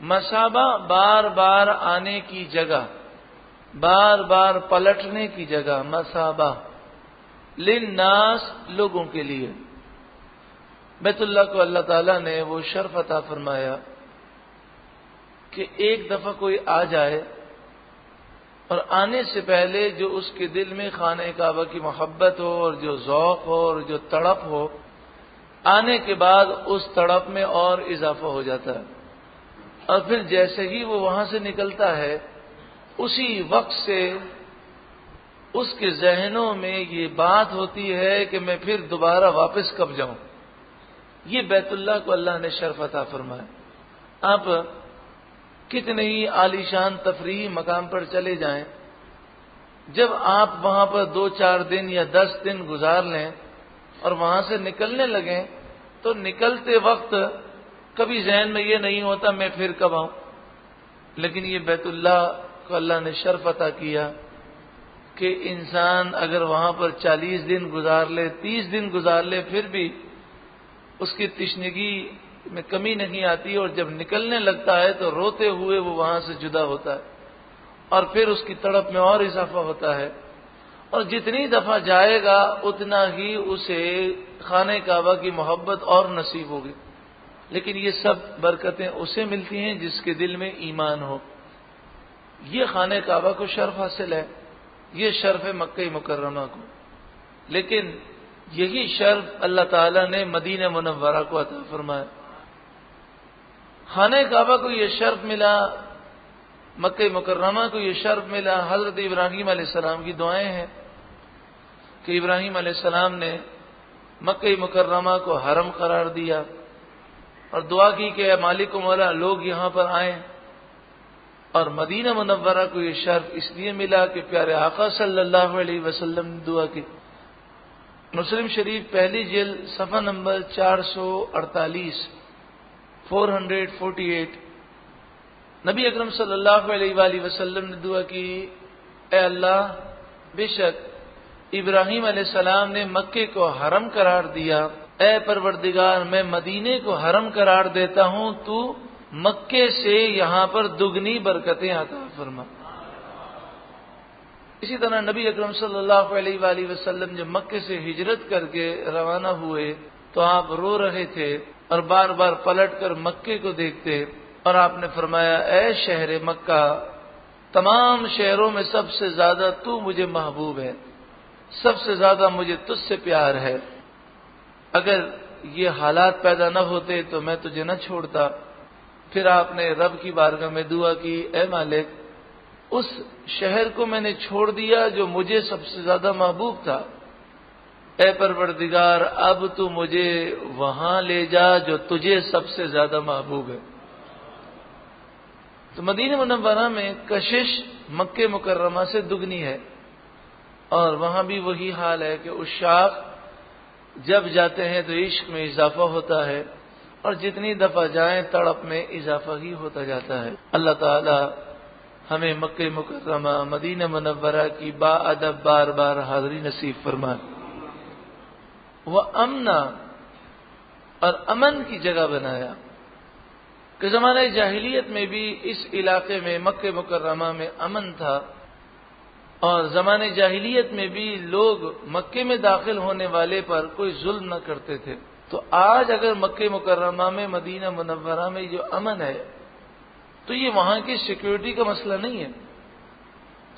مثابہ بار بار آنے کی جگہ، بار بار پلٹنے کی جگہ، مثابہ للناس، لوگوں کے لیے۔ بیت اللہ کو اللہ تعالیٰ نے وہ شرف عطا فرمایا کہ ایک دفعہ کوئی آ جائے اور آنے سے پہلے جو اس کے دل میں خانہ کعبہ کی محبت ہو اور جو ذوق ہو اور جو تڑپ ہو، آنے کے بعد اس تڑپ میں اور اضافہ ہو جاتا ہے، اور پھر جیسے ہی وہ وہاں سے نکلتا ہے اسی وقت سے اس کے ذہنوں میں یہ بات ہوتی ہے کہ میں پھر دوبارہ واپس کب جاؤں۔ یہ بیت اللہ کو اللہ نے شرف عطا فرمایا۔ آپ کتنے ہی عالی شان تفریحی مقام پر چلے جائیں، جب آپ وہاں پر 2-4 دن یا 10 دن گزار لیں اور وہاں سے نکلنے لگیں تو نکلتے وقت کبھی ذہن میں یہ نہیں ہوتا میں پھر کب آؤں، لیکن یہ بیت اللہ کو اللہ نے شرف عطا کیا کہ انسان اگر وہاں پر 40 دن گزار لے، 30 دن گزار لے، پھر بھی اس کی تشنگی میں کمی نہیں آتی، اور جب نکلنے لگتا ہے تو روتے ہوئے وہ وہاں سے جدا ہوتا ہے، اور پھر اس کی تڑپ میں اور اضافہ ہوتا ہے، اور جتنی دفعہ جائے گا اتنا ہی اسے خانہ کعبہ کی محبت اور نصیب ہوگی۔ لیکن یہ سب برکتیں اسے ملتی ہیں جس کے دل میں ایمان ہو۔ یہ خانہ کعبہ کو شرف حاصل ہے، یہ شرف ہے مکہ مکرمہ کو، لیکن یہی شرف اللہ تعالیٰ نے مدینہ منورہ کو عطا فرمایا۔ خانہ کعبہ کو یہ شرف ملا، مکہ مکرمہ کو یہ شرف ملا، حضرت ابراہیم علیہ السلام کی دعائیں ہیں کہ ابراہیم علیہ السلام نے مکہ مکرمہ کو حرم قرار دیا اور دعا کی کہ اے مالک و مولا لوگ یہاں پر آئیں، اور مدینہ منورہ کو یہ شرف اس لیے ملا کہ پیارے آقا صلی اللہ علیہ وسلم نے دعا کی۔ مسلم شریف پہلی جلد صفحہ نمبر 448 448 نبی اکرم صلی اللہ علیہ وآلہ وسلم نے دعا کی، اے اللہ بے شک ابراہیم علیہ السلام نے مکے کو حرم قرار دیا، اے پروردگار میں مدینے کو حرم قرار دیتا ہوں، تو مکے سے یہاں پر دگنی برکتیں عطا فرما۔ اسی طرح نبی اکرم صلی اللہ علیہ وآلہ وسلم جب مکے سے ہجرت کر کے روانہ ہوئے تو آپ رو رہے تھے اور بار بار پلٹ کر مکے کو دیکھتے، اور آپ نے فرمایا اے شہر مکہ، تمام شہروں میں سب سے زیادہ تو مجھے محبوب ہے، سب سے زیادہ مجھے تجھ سے پیار ہے، اگر یہ حالات پیدا نہ ہوتے تو میں تجھے نہ چھوڑتا۔ پھر آپ نے رب کی بارگاہ میں دعا کی، اے مالک اس شہر کو میں نے چھوڑ دیا جو مجھے سب سے زیادہ محبوب تھا، اے پروردگار اب تو مجھے وہاں لے جا جو تجھے سب سے زیادہ محبوب ہے۔ تو مدینہ منورہ میں کشش مکہ مکرمہ سے دگنی ہے، اور وہاں بھی وہی حال ہے کہ عشاق جب جاتے ہیں تو عشق میں اضافہ ہوتا ہے، اور جتنی دفعہ جائیں تڑپ میں اضافہ ہی ہوتا جاتا ہے۔ اللہ تعالی ہمیں مکہ مکرمہ مدینہ منورہ کی با ادب بار بار حاضری نصیب فرمائے۔ وہ امنا، اور امن کی جگہ بنایا کہ زمانہ جاہلیت میں بھی اس علاقے میں مکہ مکرمہ میں امن تھا، اور زمانے جاہلیت میں بھی لوگ مکے میں داخل ہونے والے پر کوئی ظلم نہ کرتے تھے۔ تو آج اگر مکہ مکرمہ میں مدینہ منورہ میں جو امن ہے تو یہ وہاں کی سیکیورٹی کا مسئلہ نہیں ہے،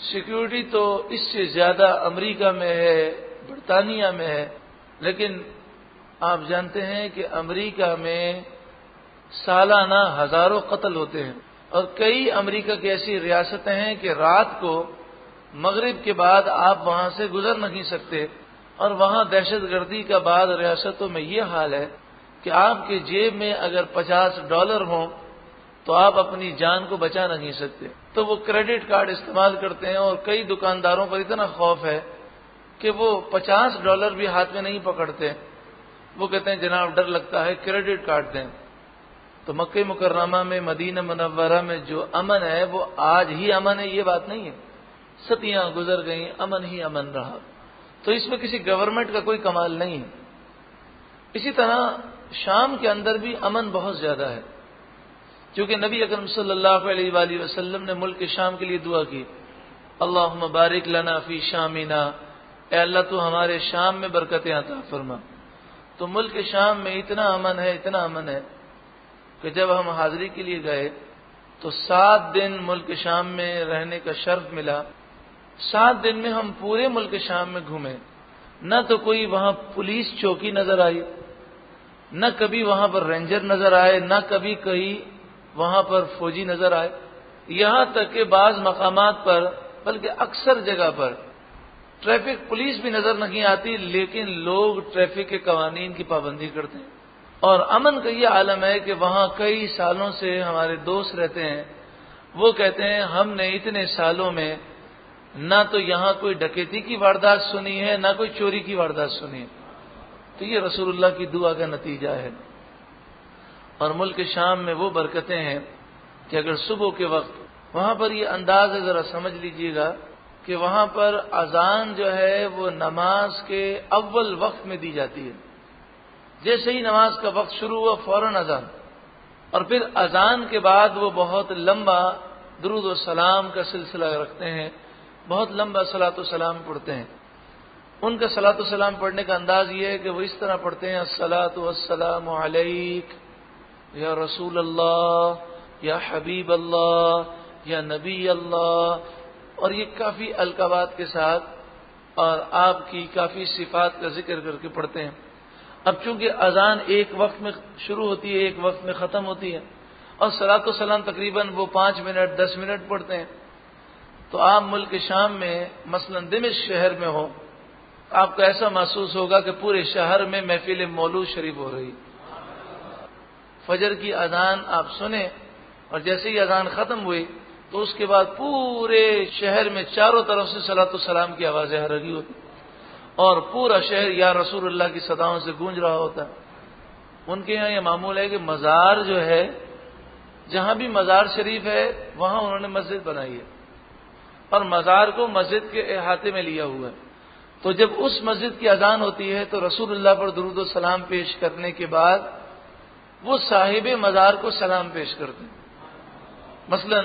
سیکیورٹی تو اس سے زیادہ امریکہ میں ہے، برطانیہ میں ہے، لیکن آپ جانتے ہیں کہ امریکہ میں سالانہ ہزاروں قتل ہوتے ہیں، اور کئی امریکہ کی ایسی ریاستیں ہیں کہ رات کو مغرب کے بعد آپ وہاں سے گزر نہیں سکتے، اور وہاں دہشت گردی کا بعض ریاستوں میں یہ حال ہے کہ آپ کے جیب میں اگر $50 ہوں تو آپ اپنی جان کو بچا نہیں سکتے، تو وہ کریڈٹ کارڈ استعمال کرتے ہیں، اور کئی دکانداروں پر اتنا خوف ہے کہ وہ $50 بھی ہاتھ میں نہیں پکڑتے، وہ کہتے ہیں جناب ڈر لگتا ہے کریڈٹ کارڈ دیں۔ تو مکہ مکرمہ میں، مدینہ منورہ میں جو امن ہے وہ آج ہی امن ہے، یہ بات نہیں ہے، صدیاں گزر گئیں، امن ہی امن رہا، تو اس میں کسی گورنمنٹ کا کوئی کمال نہیں ہے۔ اسی طرح شام کے اندر بھی امن بہت زیادہ ہے، کیونکہ نبی اکرم صلی اللہ علیہ وآلہ وسلم نے ملک شام کے لیے دعا کی، اللہم بارک لنا فی شامنا، اے اللہ تو ہمارے شام میں برکتیں عطا فرما۔ تو ملک شام میں اتنا امن ہے، اتنا امن ہے کہ جب ہم حاضری کے لیے گئے تو 7 دن ملک شام میں رہنے کا شرف ملا۔ 7 دن میں ہم پورے ملک شام میں گھومے، نہ تو کوئی وہاں پولیس چوکی نظر آئی، نہ کبھی وہاں پر رینجر نظر آئے، نہ کبھی کہیں وہاں پر فوجی نظر آئے، یہاں تک کہ بعض مقامات پر، بلکہ اکثر جگہ پر ٹریفک پولیس بھی نظر نہیں آتی، لیکن لوگ ٹریفک کے قوانین کی پابندی کرتے ہیں۔ اور امن کا یہ عالم ہے کہ وہاں کئی سالوں سے ہمارے دوست رہتے ہیں، وہ کہتے ہیں ہم نے اتنے سالوں میں نہ تو یہاں کوئی ڈکیتی کی واردات سنی ہے، نہ کوئی چوری کی واردات سنی ہے۔ تو یہ رسول اللہ کی دعا کا نتیجہ ہے۔ اور ملک شام میں وہ برکتیں ہیں کہ اگر صبح کے وقت وہاں پر یہ انداز ہے، ذرا سمجھ لیجئے گا کہ وہاں پر اذان جو ہے وہ نماز کے اول وقت میں دی جاتی ہے، جیسے ہی نماز کا وقت شروع ہوا فوراً اذان، اور پھر اذان کے بعد وہ بہت لمبا درود و سلام کا سلسلہ رکھتے ہیں، بہت لمبا صلاۃ و سلام پڑھتے ہیں۔ ان کا صلاۃ و سلام پڑھنے کا انداز یہ ہے کہ وہ اس طرح پڑھتے ہیں، الصلاۃ والسلام علیک یا رسول اللہ، یا حبیب اللہ، یا نبی اللہ، اور یہ کافی القابات کے ساتھ اور آپ کی کافی صفات کا ذکر کر کے پڑھتے ہیں۔ اب چونکہ اذان ایک وقت میں شروع ہوتی ہے، ایک وقت میں ختم ہوتی ہے، اور صلاۃ و سلام تقریباً وہ 5 منٹ 10 منٹ پڑھتے ہیں، تو آپ ملک شام میں مثلا دمشق شہر میں ہو، آپ کو ایسا محسوس ہوگا کہ پورے شہر میں محفل مولود شریف ہو رہی، فجر کی اذان آپ سنیں، اور جیسے ہی اذان ختم ہوئی تو اس کے بعد پورے شہر میں چاروں طرف سے صلاۃ و سلام کی آوازیں آ رہی ہوتی، اور پورا شہر یا رسول اللہ کی صداؤں سے گونج رہا ہوتا۔ ان کے یہاں یہ معمول ہے کہ مزار جو ہے، جہاں بھی مزار شریف ہے وہاں انہوں نے مسجد بنائی ہے، اور مزار کو مسجد کے احاطے میں لیا ہوا ہے، تو جب اس مسجد کی اذان ہوتی ہے تو رسول اللہ پر درود و سلام پیش کرنے کے بعد وہ صاحب مزار کو سلام پیش کرتے ہیں۔ مثلا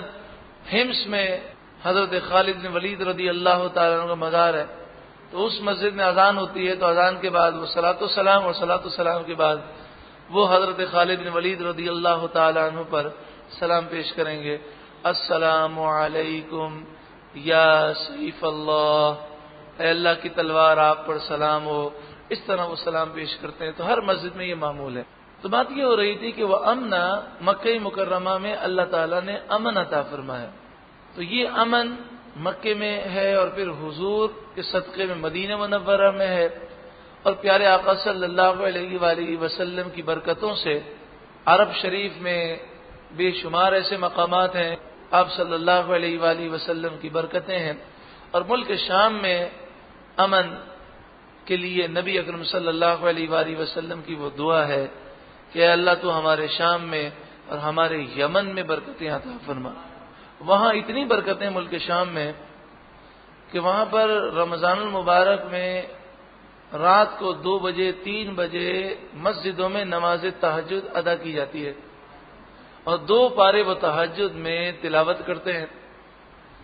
حمص میں حضرت خالد بن ولید رضی اللہ تعالیٰ عنہ کا مزار ہے، تو اس مسجد میں اذان ہوتی ہے، تو اذان کے بعد وہ صلاۃ و سلام، اور صلاۃ و سلام کے بعد وہ حضرت خالد بن ولید رضی اللہ تعالیٰ عنہ پر سلام پیش کریں گے، السلام علیکم یا سیف اللہ، اے اللہ کی تلوار آپ پر سلام ہو، اس طرح وہ سلام پیش کرتے ہیں۔ تو ہر مسجد میں یہ معمول ہے۔ تو بات یہ ہو رہی تھی کہ وہ امن مکہ مکرمہ میں اللہ تعالیٰ نے امن عطا فرمایا، تو یہ امن مکے میں ہے، اور پھر حضور کے صدقے میں مدینہ منورہ میں ہے، اور پیارے آقا صلی اللہ علیہ وآلہ وسلم کی برکتوں سے عرب شریف میں بے شمار ایسے مقامات ہیں، آپ صلی اللہ علیہ وآلہ وسلم کی برکتیں ہیں، اور ملک شام میں امن کے لیے نبی اکرم صلی اللہ علیہ وآلہ وسلم کی وہ دعا ہے کہ اے اللہ تو ہمارے شام میں اور ہمارے یمن میں برکتیں عطا فرما۔ وہاں اتنی برکتیں ملک شام میں کہ وہاں پر رمضان المبارک میں رات کو 2 بجے 3 بجے مسجدوں میں نماز تہجد ادا کی جاتی ہے، اور 2 پارے وہ تہجد میں تلاوت کرتے ہیں،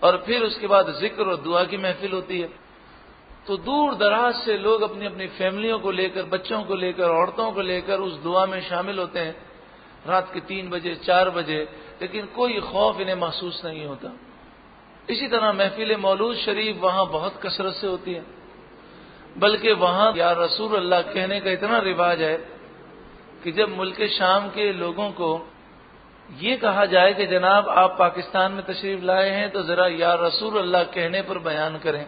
اور پھر اس کے بعد ذکر اور دعا کی محفل ہوتی ہے۔ تو دور دراز سے لوگ اپنی اپنی فیملیوں کو لے کر، بچوں کو لے کر، عورتوں کو لے کر اس دعا میں شامل ہوتے ہیں رات کے 3 بجے 4 بجے، لیکن کوئی خوف انہیں محسوس نہیں ہوتا۔ اسی طرح محفل مولود شریف وہاں بہت کثرت سے ہوتی ہے، بلکہ وہاں یا رسول اللہ کہنے کا اتنا رواج ہے کہ جب ملک شام کے لوگوں کو یہ کہا جائے کہ جناب آپ پاکستان میں تشریف لائے ہیں تو ذرا یا رسول اللہ کہنے پر بیان کریں،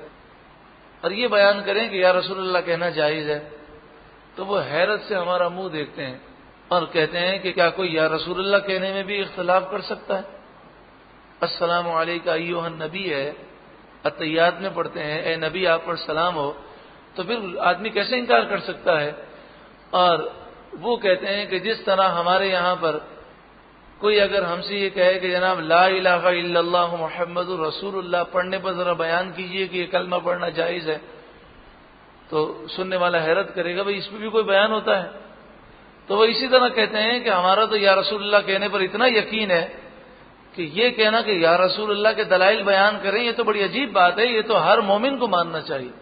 اور یہ بیان کریں کہ یا رسول اللہ کہنا جائز ہے، تو وہ حیرت سے ہمارا منہ دیکھتے ہیں اور کہتے ہیں کہ کیا کوئی یا رسول اللہ کہنے میں بھی اختلاف کر سکتا ہے؟ السلام علیکہ ایھا النبی ہے، اتحیات میں پڑھتے ہیں اے نبی آپ پر سلام ہو، تو پھر آدمی کیسے انکار کر سکتا ہے؟ اور وہ کہتے ہیں کہ جس طرح ہمارے یہاں پر کوئی اگر ہم سے یہ کہے کہ جناب لا الہ الا اللہ محمد الرسول اللہ پڑھنے پر ذرا بیان کیجئے کہ یہ کلمہ پڑھنا جائز ہے، تو سننے والا حیرت کرے گا بھئی اس پہ بھی کوئی بیان ہوتا ہے؟ تو وہ اسی طرح کہتے ہیں کہ ہمارا تو یا رسول اللہ کہنے پر اتنا یقین ہے کہ یہ کہنا کہ یا رسول اللہ کے دلائل بیان کریں یہ تو بڑی عجیب بات ہے، یہ تو ہر مومن کو ماننا چاہیے۔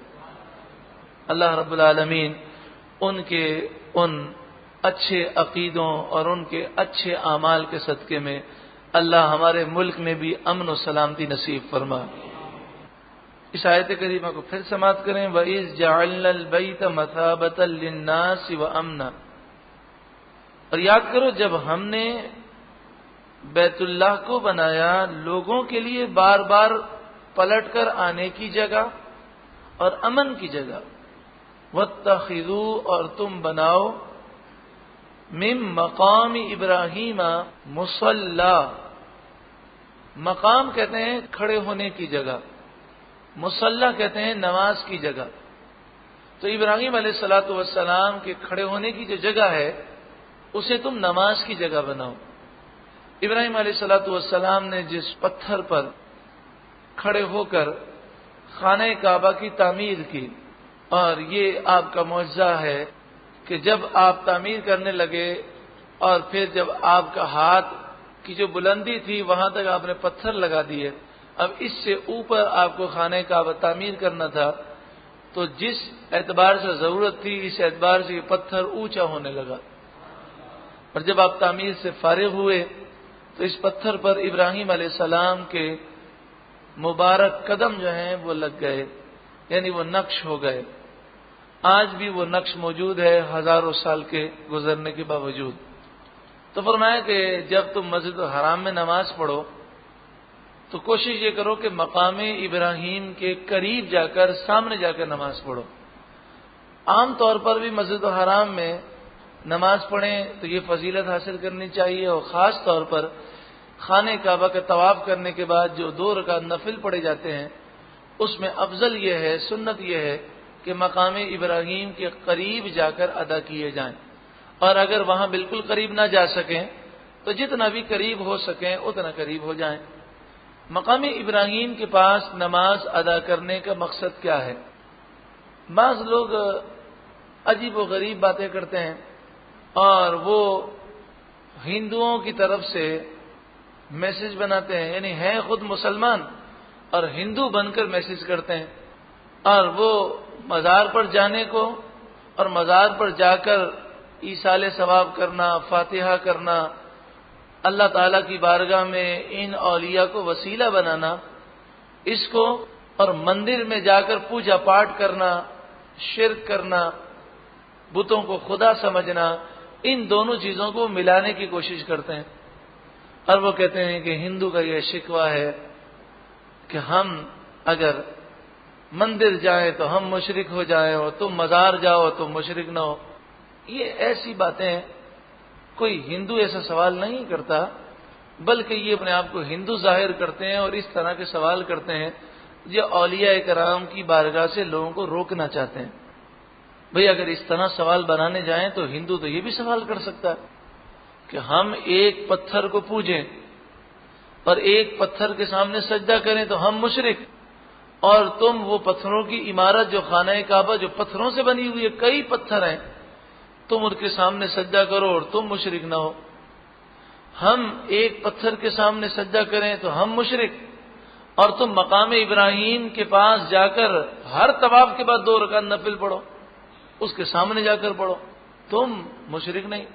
اللہ رب العالمین ان کے ان اچھے عقیدوں اور ان کے اچھے اعمال کے صدقے میں اللہ ہمارے ملک میں بھی امن و سلامتی نصیب فرما۔ اس آیت کریمہ کو پھر سماعت کریں، وَإِذْ جَعَلْنَا الْبَيْتَ مَثَابَةً لِلنَّاسِ وَأَمْنًا، اور یاد کرو جب ہم نے بیت اللہ کو بنایا لوگوں کے لیے بار بار پلٹ کر آنے کی جگہ اور امن کی جگہ، وَاتَّخِذُوا اور تم بناؤ من مقام ابراہیم مصلی، مقام کہتے ہیں کھڑے ہونے کی جگہ، مصلی کہتے ہیں نماز کی جگہ۔ تو ابراہیم علیہ الصلوۃ والسلام کے کھڑے ہونے کی جو جگہ ہے اسے تم نماز کی جگہ بناؤ۔ ابراہیم علیہ الصلوۃ والسلام نے جس پتھر پر کھڑے ہو کر خانہ کعبہ کی تعمیر کی، اور یہ آپ کا معجزہ ہے کہ جب آپ تعمیر کرنے لگے اور پھر جب آپ کا ہاتھ کی جو بلندی تھی وہاں تک آپ نے پتھر لگا دیے، اب اس سے اوپر آپ کو خانہ کعبہ تعمیر کرنا تھا، تو جس اعتبار سے ضرورت تھی اس اعتبار سے یہ پتھر اونچا ہونے لگا، اور جب آپ تعمیر سے فارغ ہوئے تو اس پتھر پر ابراہیم علیہ السلام کے مبارک قدم جو ہیں وہ لگ گئے، یعنی وہ نقش ہو گئے۔ آج بھی وہ نقش موجود ہے ہزاروں سال کے گزرنے کے باوجود۔ تو فرمایا کہ جب تم مسجد الحرام میں نماز پڑھو تو کوشش یہ کرو کہ مقام ابراہیم کے قریب جا کر سامنے جا کر نماز پڑھو۔ عام طور پر بھی مسجد الحرام میں نماز پڑھیں تو یہ فضیلت حاصل کرنی چاہیے، اور خاص طور پر خانہ کعبہ کا طواف کرنے کے بعد جو 2 رکعت نفل پڑھے جاتے ہیں اس میں افضل یہ ہے، سنت یہ ہے کہ مقام ابراہیم کے قریب جا کر ادا کیے جائیں، اور اگر وہاں بالکل قریب نہ جا سکیں تو جتنا بھی قریب ہو سکیں اتنا قریب ہو جائیں۔ مقام ابراہیم کے پاس نماز ادا کرنے کا مقصد کیا ہے؟ بعض لوگ عجیب و غریب باتیں کرتے ہیں اور وہ ہندوؤں کی طرف سے میسج بناتے ہیں، یعنی ہیں خود مسلمان اور ہندو بن کر میسج کرتے ہیں، اور وہ مزار پر جانے کو اور مزار پر جا کر ایصال ثواب کرنا، فاتحہ کرنا، اللہ تعالیٰ کی بارگاہ میں ان اولیاء کو وسیلہ بنانا، اس کو اور مندر میں جا کر پوجا پاٹ کرنا، شرک کرنا، بتوں کو خدا سمجھنا، ان دونوں چیزوں کو ملانے کی کوشش کرتے ہیں، اور وہ کہتے ہیں کہ ہندو کا یہ شکوہ ہے کہ ہم اگر مندر جائیں تو ہم مشرک ہو جائیں اور تم مزار جاؤ تو مشرک نہ ہو۔ یہ ایسی باتیں کوئی ہندو ایسا سوال نہیں کرتا، بلکہ یہ اپنے آپ کو ہندو ظاہر کرتے ہیں اور اس طرح کے سوال کرتے ہیں جو اولیاء کرام کی بارگاہ سے لوگوں کو روکنا چاہتے ہیں۔ بھئی اگر اس طرح سوال بنانے جائیں تو ہندو تو یہ بھی سوال کر سکتا ہے کہ ہم ایک پتھر کو پوجیں اور ایک پتھر کے سامنے سجدہ کریں تو ہم مشرک، اور تم وہ پتھروں کی عمارت جو خانہ کعبہ جو پتھروں سے بنی ہوئی ہے، کئی پتھر ہیں، تم ان کے سامنے سجدہ کرو اور تم مشرک نہ ہو۔ ہم ایک پتھر کے سامنے سجدہ کریں تو ہم مشرک، اور تم مقام ابراہیم کے پاس جا کر ہر طواف کے بعد 2 رکعت نفل پڑھو، اس کے سامنے جا کر پڑھو، تم مشرک نہیں۔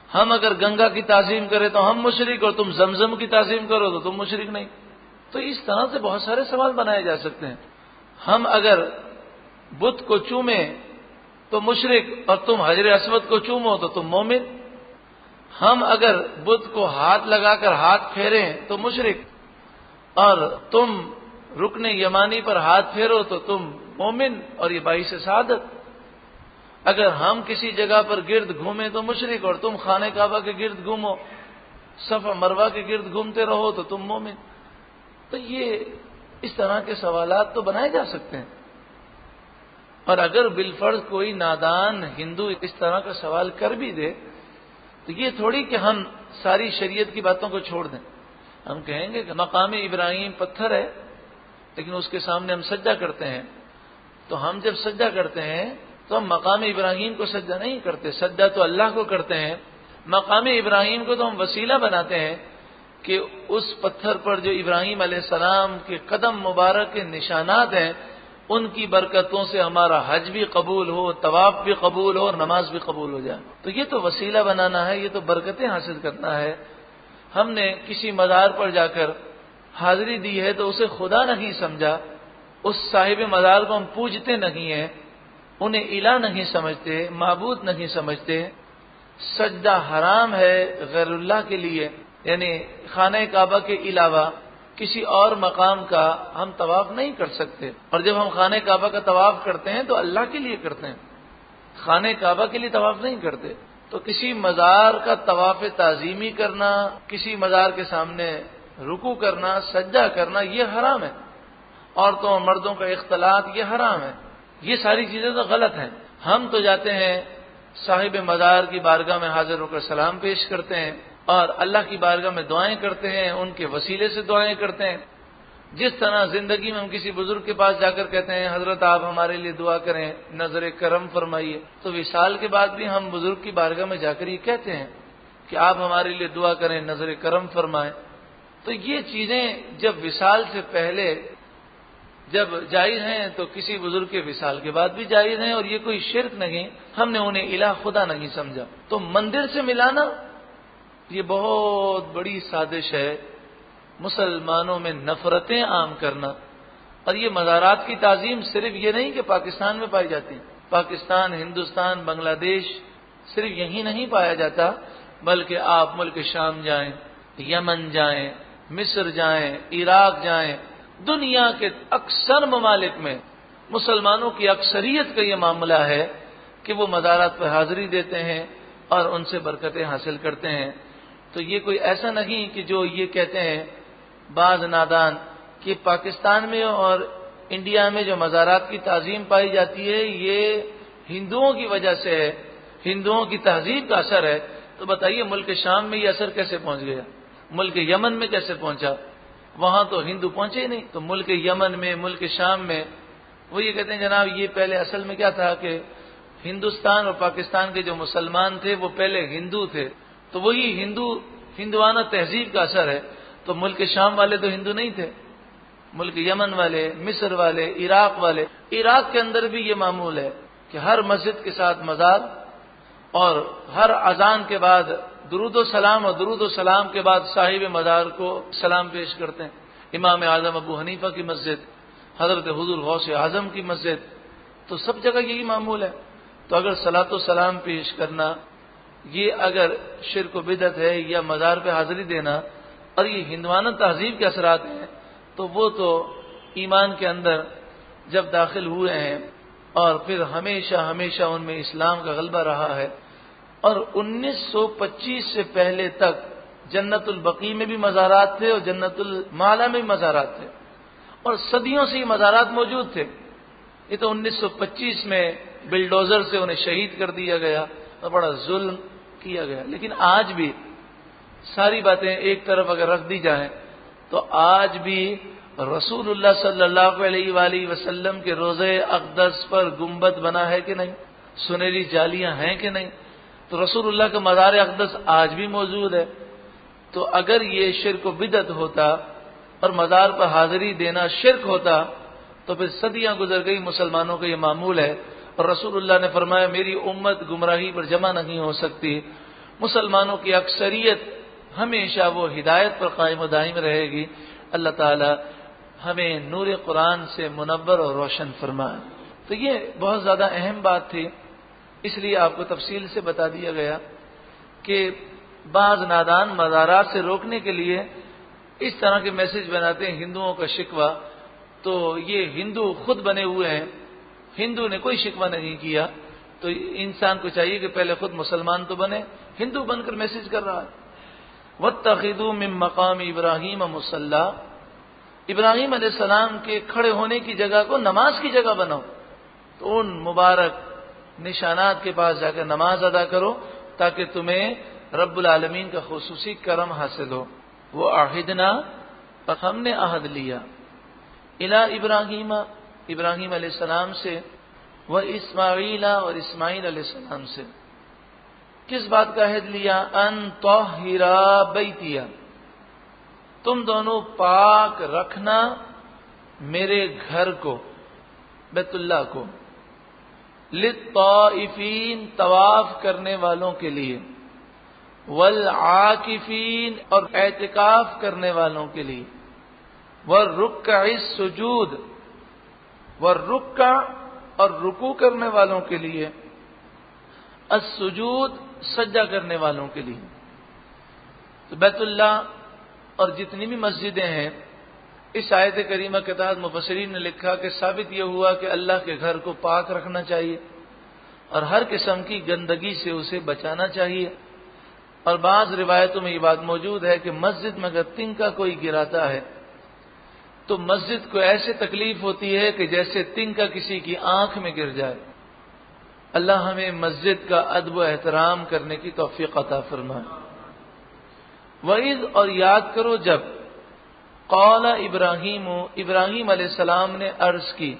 ہم اگر گنگا کی تعظیم کریں تو ہم مشرک، اور تم زمزم کی تعظیم کرو تو تم مشرک نہیں۔ تو اس طرح سے بہت سارے سوال بنائے جا سکتے ہیں۔ ہم اگر بت کو چومیں تو مشرک، اور تم حجر اسود کو چومو تو تم مومن۔ ہم اگر بت کو ہاتھ لگا کر ہاتھ پھیریں تو مشرک، اور تم رکن یمانی پر ہاتھ پھیرو تو تم مومن، اور یہ باعث سعادت۔ اگر ہم کسی جگہ پر گرد گھومیں تو مشرک، اور تم خانہ کعبہ کے گرد گھومو، صفا مروہ کے گرد گھومتے رہو تو تم مومن۔ تو یہ اس طرح کے سوالات تو بنائے جا سکتے ہیں، اور اگر بالفرض کوئی نادان ہندو اس طرح کا سوال کر بھی دے تو یہ تھوڑی کہ ہم ساری شریعت کی باتوں کو چھوڑ دیں۔ ہم کہیں گے کہ مقام ابراہیم پتھر ہے لیکن اس کے سامنے ہم سجدہ کرتے ہیں، تو ہم جب سجدہ کرتے ہیں تو ہم مقام ابراہیم کو سجدہ نہیں کرتے، سجدہ تو اللہ کو کرتے ہیں۔ مقام ابراہیم کو تو ہم وسیلہ بناتے ہیں کہ اس پتھر پر جو ابراہیم علیہ السلام کے قدم مبارک کے نشانات ہیں ان کی برکتوں سے ہمارا حج بھی قبول ہو، طواف بھی قبول ہو اور نماز بھی قبول ہو جائے۔ تو یہ تو وسیلہ بنانا ہے، یہ تو برکتیں حاصل کرنا ہے۔ ہم نے کسی مزار پر جا کر حاضری دی ہے تو اسے خدا نہیں سمجھا، اس صاحب مزار کو ہم پوجتے نہیں ہیں، انہیں الہ نہیں سمجھتے، معبود نہیں سمجھتے۔ سجدہ حرام ہے غیر اللہ کے لیے، یعنی خانہ کعبہ کے علاوہ کسی اور مقام کا ہم طواف نہیں کر سکتے، اور جب ہم خانہ کعبہ کا طواف کرتے ہیں تو اللہ کے لیے کرتے ہیں، خانہ کعبہ کے لیے طواف نہیں کرتے۔ تو کسی مزار کا طواف تعظیمی کرنا، کسی مزار کے سامنے رکوع کرنا، سجدہ کرنا، یہ حرام ہے۔ عورتوں اور مردوں کا اختلاط یہ حرام ہے۔ یہ ساری چیزیں تو غلط ہیں۔ ہم تو جاتے ہیں صاحب مزار کی بارگاہ میں حاضر ہو کر سلام پیش کرتے ہیں اور اللہ کی بارگاہ میں دعائیں کرتے ہیں، ان کے وسیلے سے دعائیں کرتے ہیں۔ جس طرح زندگی میں ہم کسی بزرگ کے پاس جا کر کہتے ہیں حضرت آپ ہمارے لیے دعا کریں، نظر کرم فرمائیے، تو وصال کے بعد بھی ہم بزرگ کی بارگاہ میں جا کر یہ کہتے ہیں کہ آپ ہمارے لیے دعا کریں، نظر کرم فرمائیں۔ تو یہ چیزیں جب وصال سے پہلے جب جائز ہیں تو کسی بزرگ کے وصال کے بعد بھی جائز ہیں، اور یہ کوئی شرک نہیں، ہم نے انہیں الہ خدا نہیں سمجھا۔ تو مندر سے ملانا یہ بہت بڑی سازش ہے، مسلمانوں میں نفرتیں عام کرنا۔ اور یہ مزارات کی تعظیم صرف یہ نہیں کہ پاکستان میں پائی جاتی، پاکستان، ہندوستان، بنگلہ دیش صرف یہی نہیں پایا جاتا، بلکہ آپ ملک شام جائیں، یمن جائیں، مصر جائیں، عراق جائیں، دنیا کے اکثر ممالک میں مسلمانوں کی اکثریت کا یہ معاملہ ہے کہ وہ مزارات پر حاضری دیتے ہیں اور ان سے برکتیں حاصل کرتے ہیں۔ تو یہ کوئی ایسا نہیں کہ جو یہ کہتے ہیں بعض نادان کہ پاکستان میں اور انڈیا میں جو مزارات کی تعظیم پائی جاتی ہے یہ ہندوؤں کی وجہ سے ہے، ہندوؤں کی تہذیب کا اثر ہے۔ تو بتائیے ملک شام میں یہ اثر کیسے پہنچ گیا؟ ملک یمن میں کیسے پہنچا؟ وہاں تو ہندو پہنچے ہی نہیں۔ تو ملک یمن میں، ملک شام میں وہ یہ کہتے ہیں جناب یہ پہلے اصل میں کیا تھا کہ ہندوستان اور پاکستان کے جو مسلمان تھے وہ پہلے ہندو تھے، تو وہی ہندوانہ تہذیب کا اثر ہے۔ تو ملک شام والے تو ہندو نہیں تھے، ملک یمن والے، مصر والے، عراق والے۔ عراق کے اندر بھی یہ معمول ہے کہ ہر مسجد کے ساتھ مزار، اور ہر اذان کے بعد درود و سلام، اور درود و سلام کے بعد صاحب مزار کو سلام پیش کرتے ہیں۔ امام اعظم ابو حنیفہ کی مسجد، حضرت حضور غوث اعظم کی مسجد، تو سب جگہ یہی معمول ہے۔ تو اگر صلاۃ و سلام پیش کرنا یہ اگر شرک و بدعت ہے یا مزار پہ حاضری دینا اور یہ ہندوانہ تہذیب کے اثرات ہیں، تو وہ تو ایمان کے اندر جب داخل ہوئے ہیں اور پھر ہمیشہ ہمیشہ ان میں اسلام کا غلبہ رہا ہے۔ اور 1925 سے پہلے تک جنت البقیع میں بھی مزارات تھے اور جنت المعلی میں بھی مزارات تھے، اور صدیوں سے یہ مزارات موجود تھے۔ یہ تو 1925 میں بلڈوزر سے انہیں شہید کر دیا گیا اور بڑا ظلم کیا گیا۔ لیکن آج بھی ساری باتیں ایک طرف اگر رکھ دی جائیں تو آج بھی رسول اللہ صلی اللہ علیہ وآلہ وسلم کے روضہ اقدس پر گنبد بنا ہے کہ نہیں، سنہری جالیاں ہیں کہ نہیں، تو رسول اللہ کا مزار اقدس آج بھی موجود ہے۔ تو اگر یہ شرک و بدعت ہوتا اور مزار پر حاضری دینا شرک ہوتا تو پھر صدیاں گزر گئی، مسلمانوں کا یہ معمول ہے، اور رسول اللہ نے فرمایا میری امت گمراہی پر جمع نہیں ہو سکتی، مسلمانوں کی اکثریت ہمیشہ وہ ہدایت پر قائم و دائم رہے گی۔ اللہ تعالی ہمیں نور قرآن سے منور اور روشن فرمائے۔ تو یہ بہت زیادہ اہم بات تھی، اس لیے آپ کو تفصیل سے بتا دیا گیا کہ بعض نادان مزارات سے روکنے کے لیے اس طرح کے میسج بناتے ہیں ہندوؤں کا شکوہ، تو یہ ہندو خود بنے ہوئے ہیں، ہندو نے کوئی شکوہ نہیں کیا۔ تو انسان کو چاہیے کہ پہلے خود مسلمان تو بنے، ہندو بن کر میسج کر رہا ہے۔ وَاتَّخِذُوا مِن مَّقَامِ إِبْرَاهِيمَ مُصَلًّى، ابراہیم علیہ السلام کے کھڑے ہونے کی جگہ کو نماز کی جگہ بناؤ، تو ان مبارک نشانات کے پاس جا کر نماز ادا کرو تاکہ تمہیں رب العالمین کا خصوصی کرم حاصل ہو۔ وہ عہدنا، اور ہم نے عہد لیا، الی ابراہیم، ابراہیم علیہ السلام سے، وہ اسماعیل، اور اسماعیل علیہ السلام سے۔ کس بات کا عہد لیا؟ ان طہرا بیتیہ، تم دونوں پاک رکھنا میرے گھر کو، بیت اللہ کو، للطائفین، طواف کرنے والوں کے لیے، والعاکفین، اور اعتکاف کرنے والوں کے لیے، والرکع السجود، والرکع، اور رکوع کرنے والوں کے لیے، السجود، سجدہ کرنے والوں کے لیے۔ تو بیت اللہ اور جتنی بھی مسجدیں ہیں، اس آیت کریمہ کے تحت مفسرین نے لکھا کہ ثابت یہ ہوا کہ اللہ کے گھر کو پاک رکھنا چاہیے اور ہر قسم کی گندگی سے اسے بچانا چاہیے۔ اور بعض روایتوں میں یہ بات موجود ہے کہ مسجد میں اگر تنکا کوئی گراتا ہے تو مسجد کو ایسے تکلیف ہوتی ہے کہ جیسے تنکا کسی کی آنکھ میں گر جائے۔ اللہ ہمیں مسجد کا ادب و احترام کرنے کی توفیق عطا فرمائے۔ وَإِذْ، اور یاد کرو جب، قال ابراہیم، ابراہیم علیہ السلام نے عرض کی،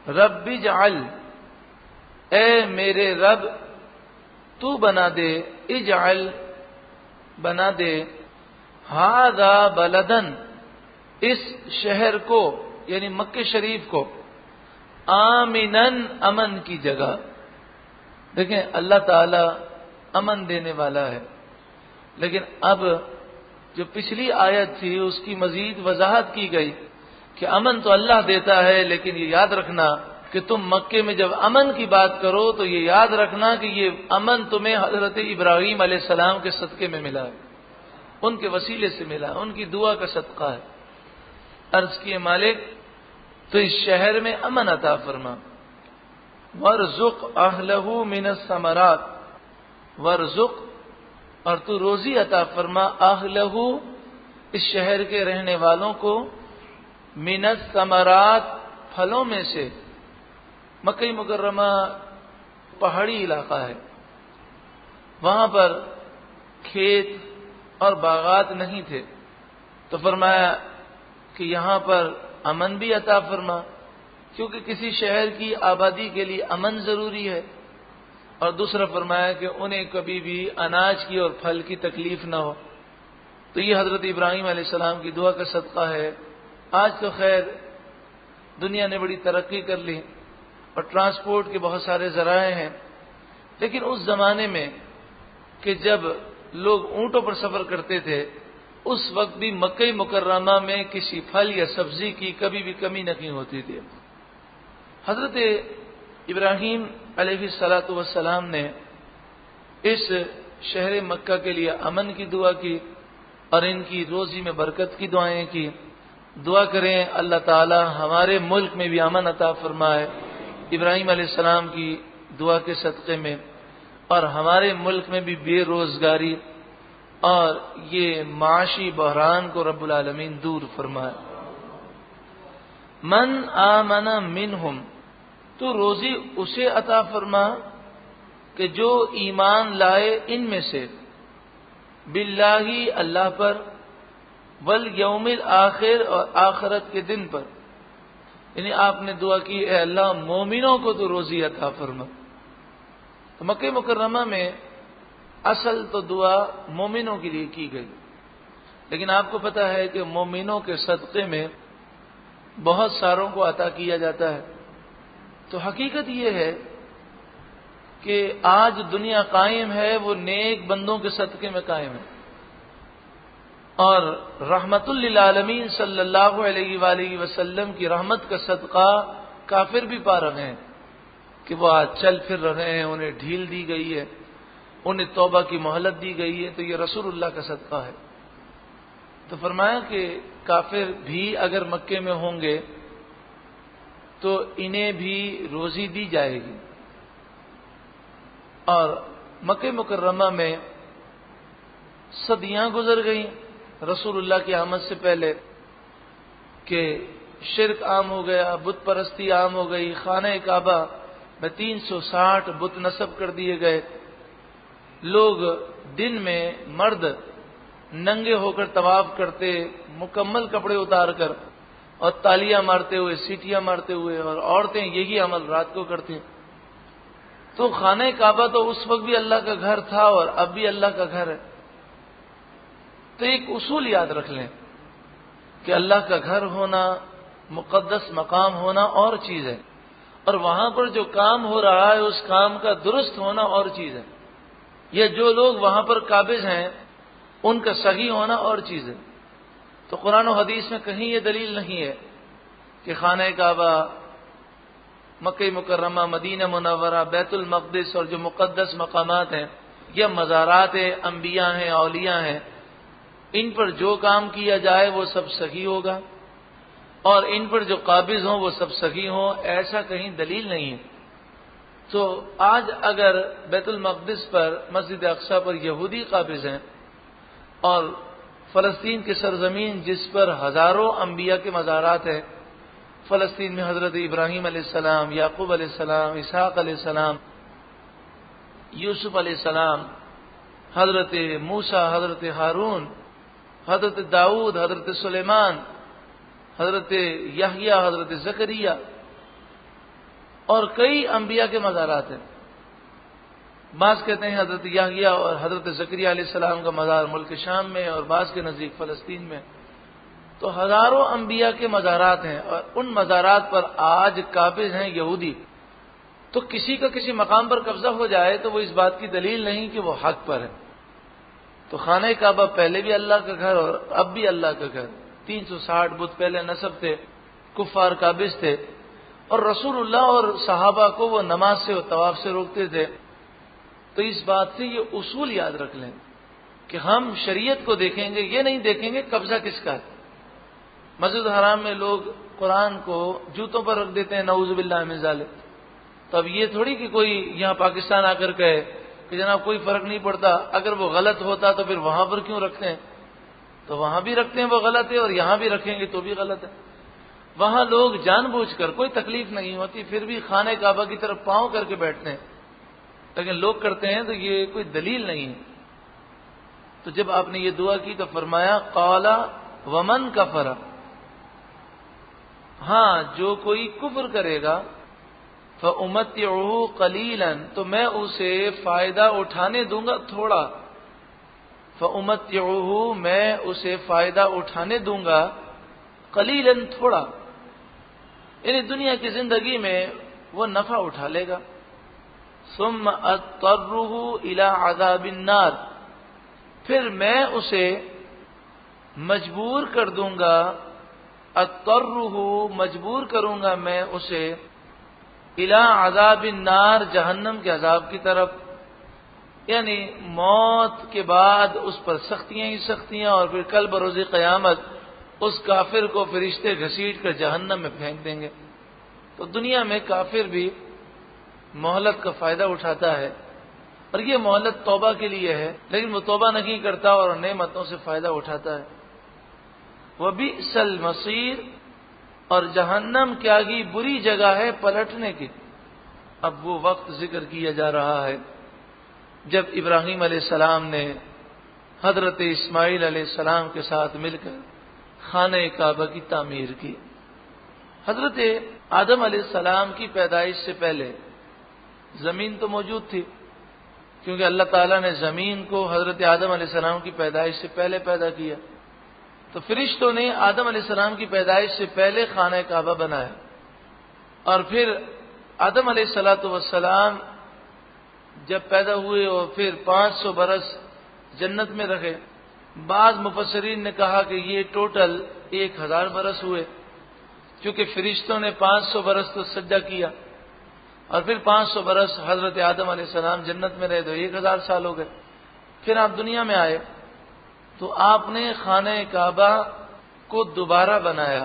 رب اجعل، اے میرے رب تو بنا دے، اجعل، بنا دے، ھذا بلدن، اس شہر کو یعنی مکہ شریف کو، آمنن، امن کی جگہ۔ دیکھیں اللہ تعالی امن دینے والا ہے، لیکن اب جو پچھلی آیت تھی اس کی مزید وضاحت کی گئی کہ امن تو اللہ دیتا ہے، لیکن یہ یاد رکھنا کہ تم مکے میں جب امن کی بات کرو تو یہ یاد رکھنا کہ یہ امن تمہیں حضرت ابراہیم علیہ السلام کے صدقے میں ملا ہے، ان کے وسیلے سے ملا، ان کی دعا کا صدقہ ہے۔ عرض کیے مالک تو اس شہر میں امن عطا فرما، وارزق اہلہ من الثمرات، وارزق، اور تو روزی عطا فرما، اہلہ، اس شہر کے رہنے والوں کو، من الثمرات، پھلوں میں سے۔ مکہ مکرمہ پہاڑی علاقہ ہے، وہاں پر کھیت اور باغات نہیں تھے، تو فرمایا کہ یہاں پر امن بھی عطا فرما، کیونکہ کسی شہر کی آبادی کے لیے امن ضروری ہے، اور دوسرا فرمایا کہ انہیں کبھی بھی اناج کی اور پھل کی تکلیف نہ ہو۔ تو یہ حضرت ابراہیم علیہ السلام کی دعا کا صدقہ ہے۔ آج تو خیر دنیا نے بڑی ترقی کر لی اور ٹرانسپورٹ کے بہت سارے ذرائع ہیں، لیکن اس زمانے میں کہ جب لوگ اونٹوں پر سفر کرتے تھے، اس وقت بھی مکہ مکرمہ میں کسی پھل یا سبزی کی کبھی بھی کمی نہیں ہوتی تھی۔ حضرت ابراہیم علیہ الصلاۃ والسلام نے اس شہر مکہ کے لیے امن کی دعا کی اور ان کی روزی میں برکت کی دعائیں کی۔ دعا کریں اللہ تعالی ہمارے ملک میں بھی امن عطا فرمائے ابراہیم علیہ السلام کی دعا کے صدقے میں، اور ہمارے ملک میں بھی بے روزگاری اور یہ معاشی بحران کو رب العالمین دور فرمائے۔ من آمن منہم، تو روزی اسے عطا فرما کہ جو ایمان لائے ان میں سے، باللہ، اللہ پر، والیوم الآخر، اور آخرت کے دن پر۔ یعنی آپ نے دعا کی اے اللہ مومنوں کو تو روزی عطا فرما۔ تو مکہ مکرمہ میں اصل تو دعا مومنوں کے لیے کی گئی، لیکن آپ کو پتا ہے کہ مومنوں کے صدقے میں بہت ساروں کو عطا کیا جاتا ہے۔ تو حقیقت یہ ہے کہ آج دنیا قائم ہے وہ نیک بندوں کے صدقے میں قائم ہے، اور رحمت للعالمین صلی اللہ علیہ وآلہ وسلم کی رحمت کا صدقہ کافر بھی پا رہے ہیں کہ وہ آج چل پھر رہے ہیں، انہیں ڈھیل دی گئی ہے، انہیں توبہ کی مہلت دی گئی ہے، تو یہ رسول اللہ کا صدقہ ہے۔ تو فرمایا کہ کافر بھی اگر مکے میں ہوں گے تو انہیں بھی روزی دی جائے گی، اور مکہ مکرمہ میں صدیاں گزر گئیں رسول اللہ کی آمد سے پہلے کہ شرک عام ہو گیا، بت پرستی عام ہو گئی، خانہ کعبہ میں 360 بت نصب کر دیے گئے، لوگ دن میں مرد ننگے ہو کر طواف کرتے مکمل کپڑے اتار کر اور تالیاں مارتے ہوئے، سیٹیاں مارتے ہوئے، اور عورتیں یہی عمل رات کو کرتی. تو خانہ کعبہ تو اس وقت بھی اللہ کا گھر تھا اور اب بھی اللہ کا گھر ہے. تو ایک اصول یاد رکھ لیں کہ اللہ کا گھر ہونا، مقدس مقام ہونا اور چیز ہے، اور وہاں پر جو کام ہو رہا ہے اس کام کا درست ہونا اور چیز ہے، یا جو لوگ وہاں پر قابض ہیں ان کا صحیح ہونا اور چیز ہے. تو قرآن و حدیث میں کہیں یہ دلیل نہیں ہے کہ خانہ کعبہ، مکہ مکرمہ، مدینہ منورہ، بیت المقدس اور جو مقدس مقامات ہیں یا مزارات انبیاء ہیں، اولیاء ہیں، ان پر جو کام کیا جائے وہ سب صحیح ہوگا، اور ان پر جو قابض ہوں وہ سب صحیح ہوں، ایسا کہیں دلیل نہیں ہے. تو آج اگر بیت المقدس پر، مسجد اقصی پر یہودی قابض ہیں، اور فلسطین کی سرزمین جس پر ہزاروں انبیاء کے مزارات ہیں، فلسطین میں حضرت ابراہیم علیہ السلام، یعقوب علیہ السلام، اسحاق علیہ السلام، یوسف علیہ السلام، حضرت موسیٰ، حضرت ہارون، حضرت داؤد، حضرت سلیمان، حضرت یحییٰ، حضرت زکریا، اور کئی انبیاء کے مزارات ہیں. بعض کہتے ہیں حضرت یحییٰ اور حضرت زکریا علیہ السلام کا مزار ملک شام میں، اور بعض کے نزدیک فلسطین میں. تو ہزاروں انبیاء کے مزارات ہیں، اور ان مزارات پر آج قابض ہیں یہودی. تو کسی کا کسی مقام پر قبضہ ہو جائے تو وہ اس بات کی دلیل نہیں کہ وہ حق پر ہے. تو خانہ کعبہ پہلے بھی اللہ کا گھر اور اب بھی اللہ کا گھر. 360 بت پہلے نصب تھے، کفار قابض تھے، اور رسول اللہ اور صحابہ کو وہ نماز سے اور طواف سے روکتے تھے. تو اس بات سے یہ اصول یاد رکھ لیں کہ ہم شریعت کو دیکھیں گے، یہ نہیں دیکھیں گے قبضہ کس کا ہے. مسجد حرام میں لوگ قرآن کو جوتوں پر رکھ دیتے ہیں، نعوذ باللہ من ذالک. تو اب یہ تھوڑی کہ کوئی یہاں پاکستان آ کر کہے کہ جناب کوئی فرق نہیں پڑتا، اگر وہ غلط ہوتا تو پھر وہاں پر کیوں رکھتے ہیں؟ تو وہاں بھی رکھتے ہیں وہ غلط ہے، اور یہاں بھی رکھیں گے تو بھی غلط ہے. وہاں لوگ جان بوجھ کر، کوئی تکلیف نہیں ہوتی، پھر بھی خانہ کعبہ کی طرف پاؤں کر کے بیٹھتے ہیں، لیکن لوگ کرتے ہیں. تو یہ کوئی دلیل نہیں ہے. تو جب آپ نے یہ دعا کی تو فرمایا قال ومن کفر، ہاں جو کوئی کفر کرے گا فَأُمَتِّعُهُ قَلِيلًا، تو میں اسے فائدہ اٹھانے دوں گا تھوڑا. فَأُمَتِّعُهُ، میں اسے فائدہ اٹھانے دوں گا، قلیلاً تھوڑا، یعنی دنیا کی زندگی میں وہ نفع اٹھا لے گا. ثُمَّ أَضْطَرُّهُ إِلَىٰ عَذَابِ النَّارِ، پھر میں اسے مجبور کر دوں گا. اضطرُّهُ، مجبور کروں گا میں اسے، الی عذاب النار، جہنم کے عذاب کی طرف. یعنی موت کے بعد اس پر سختیاں ہی سختیاں، اور پھر کل بروز قیامت اس کافر کو فرشتے گھسیٹ کر جہنم میں پھینک دیں گے. تو دنیا میں کافر بھی مہلت کا فائدہ اٹھاتا ہے، اور یہ مہلت توبہ کے لیے ہے، لیکن وہ توبہ نہیں کرتا اور نعمتوں سے فائدہ اٹھاتا ہے. وَبِئْسَ الْمَصِيرُ، اور جہنم کیا ہی بری جگہ ہے پلٹنے کی. اب وہ وقت ذکر کیا جا رہا ہے جب ابراہیم علیہ السلام نے حضرت اسماعیل علیہ السلام کے ساتھ مل کر خانہ کعبہ کی تعمیر کی. حضرت آدم علیہ السلام کی پیدائش سے پہلے زمین تو موجود تھی، کیونکہ اللہ تعالیٰ نے زمین کو حضرت آدم علیہ السلام کی پیدائش سے پہلے پیدا کیا. تو فرشتوں نے آدم علیہ السلام کی پیدائش سے پہلے خانہ کعبہ بنایا، اور پھر آدم علیہ السلام جب پیدا ہوئے اور پھر 500 برس جنت میں رہے. بعض مفسرین نے کہا کہ یہ ٹوٹل 1000 برس ہوئے، کیونکہ فرشتوں نے 500 برس تو سجدہ کیا، اور پھر 500 برس حضرت آدم علیہ السلام جنت میں رہے، تو 1000 سال ہو گئے. پھر آپ دنیا میں آئے تو آپ نے خانہ کعبہ کو دوبارہ بنایا.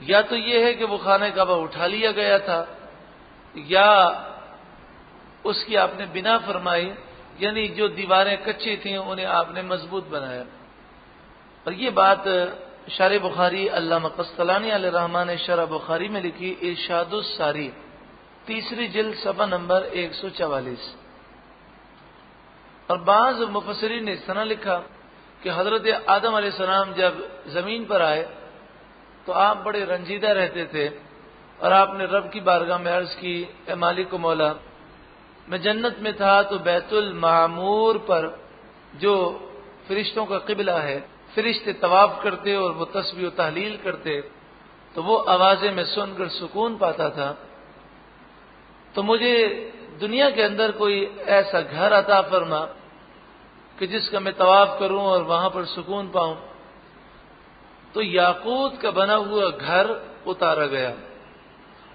یا تو یہ ہے کہ وہ خانہ کعبہ اٹھا لیا گیا تھا، یا اس کی آپ نے بنا فرمائی، یعنی جو دیواریں کچی تھیں انہیں آپ نے مضبوط بنایا۔ اور یہ بات شرح بخاری علامہ قسطلانی علیہ الرحمٰن نے شرح بخاری میں لکھی، ارشاد الساری، تیسری جلد، صفحہ نمبر 144۔ اور بعض مفسرین نے اس طرح لکھا کہ حضرت آدم علیہ السلام جب زمین پر آئے تو آپ بڑے رنجیدہ رہتے تھے، اور آپ نے رب کی بارگاہ میں عرض کی، اے مالک و مولا، میں جنت میں تھا تو بیت المعمور پر جو فرشتوں کا قبلہ ہے، فرشتے طواف کرتے اور وہ تسبیح و تحلیل کرتے، تو وہ آوازیں میں سن کر سکون پاتا تھا، تو مجھے دنیا کے اندر کوئی ایسا گھر عطا فرما کہ جس کا میں طواف کروں اور وہاں پر سکون پاؤں۔ تو یاقوت کا بنا ہوا گھر اتارا گیا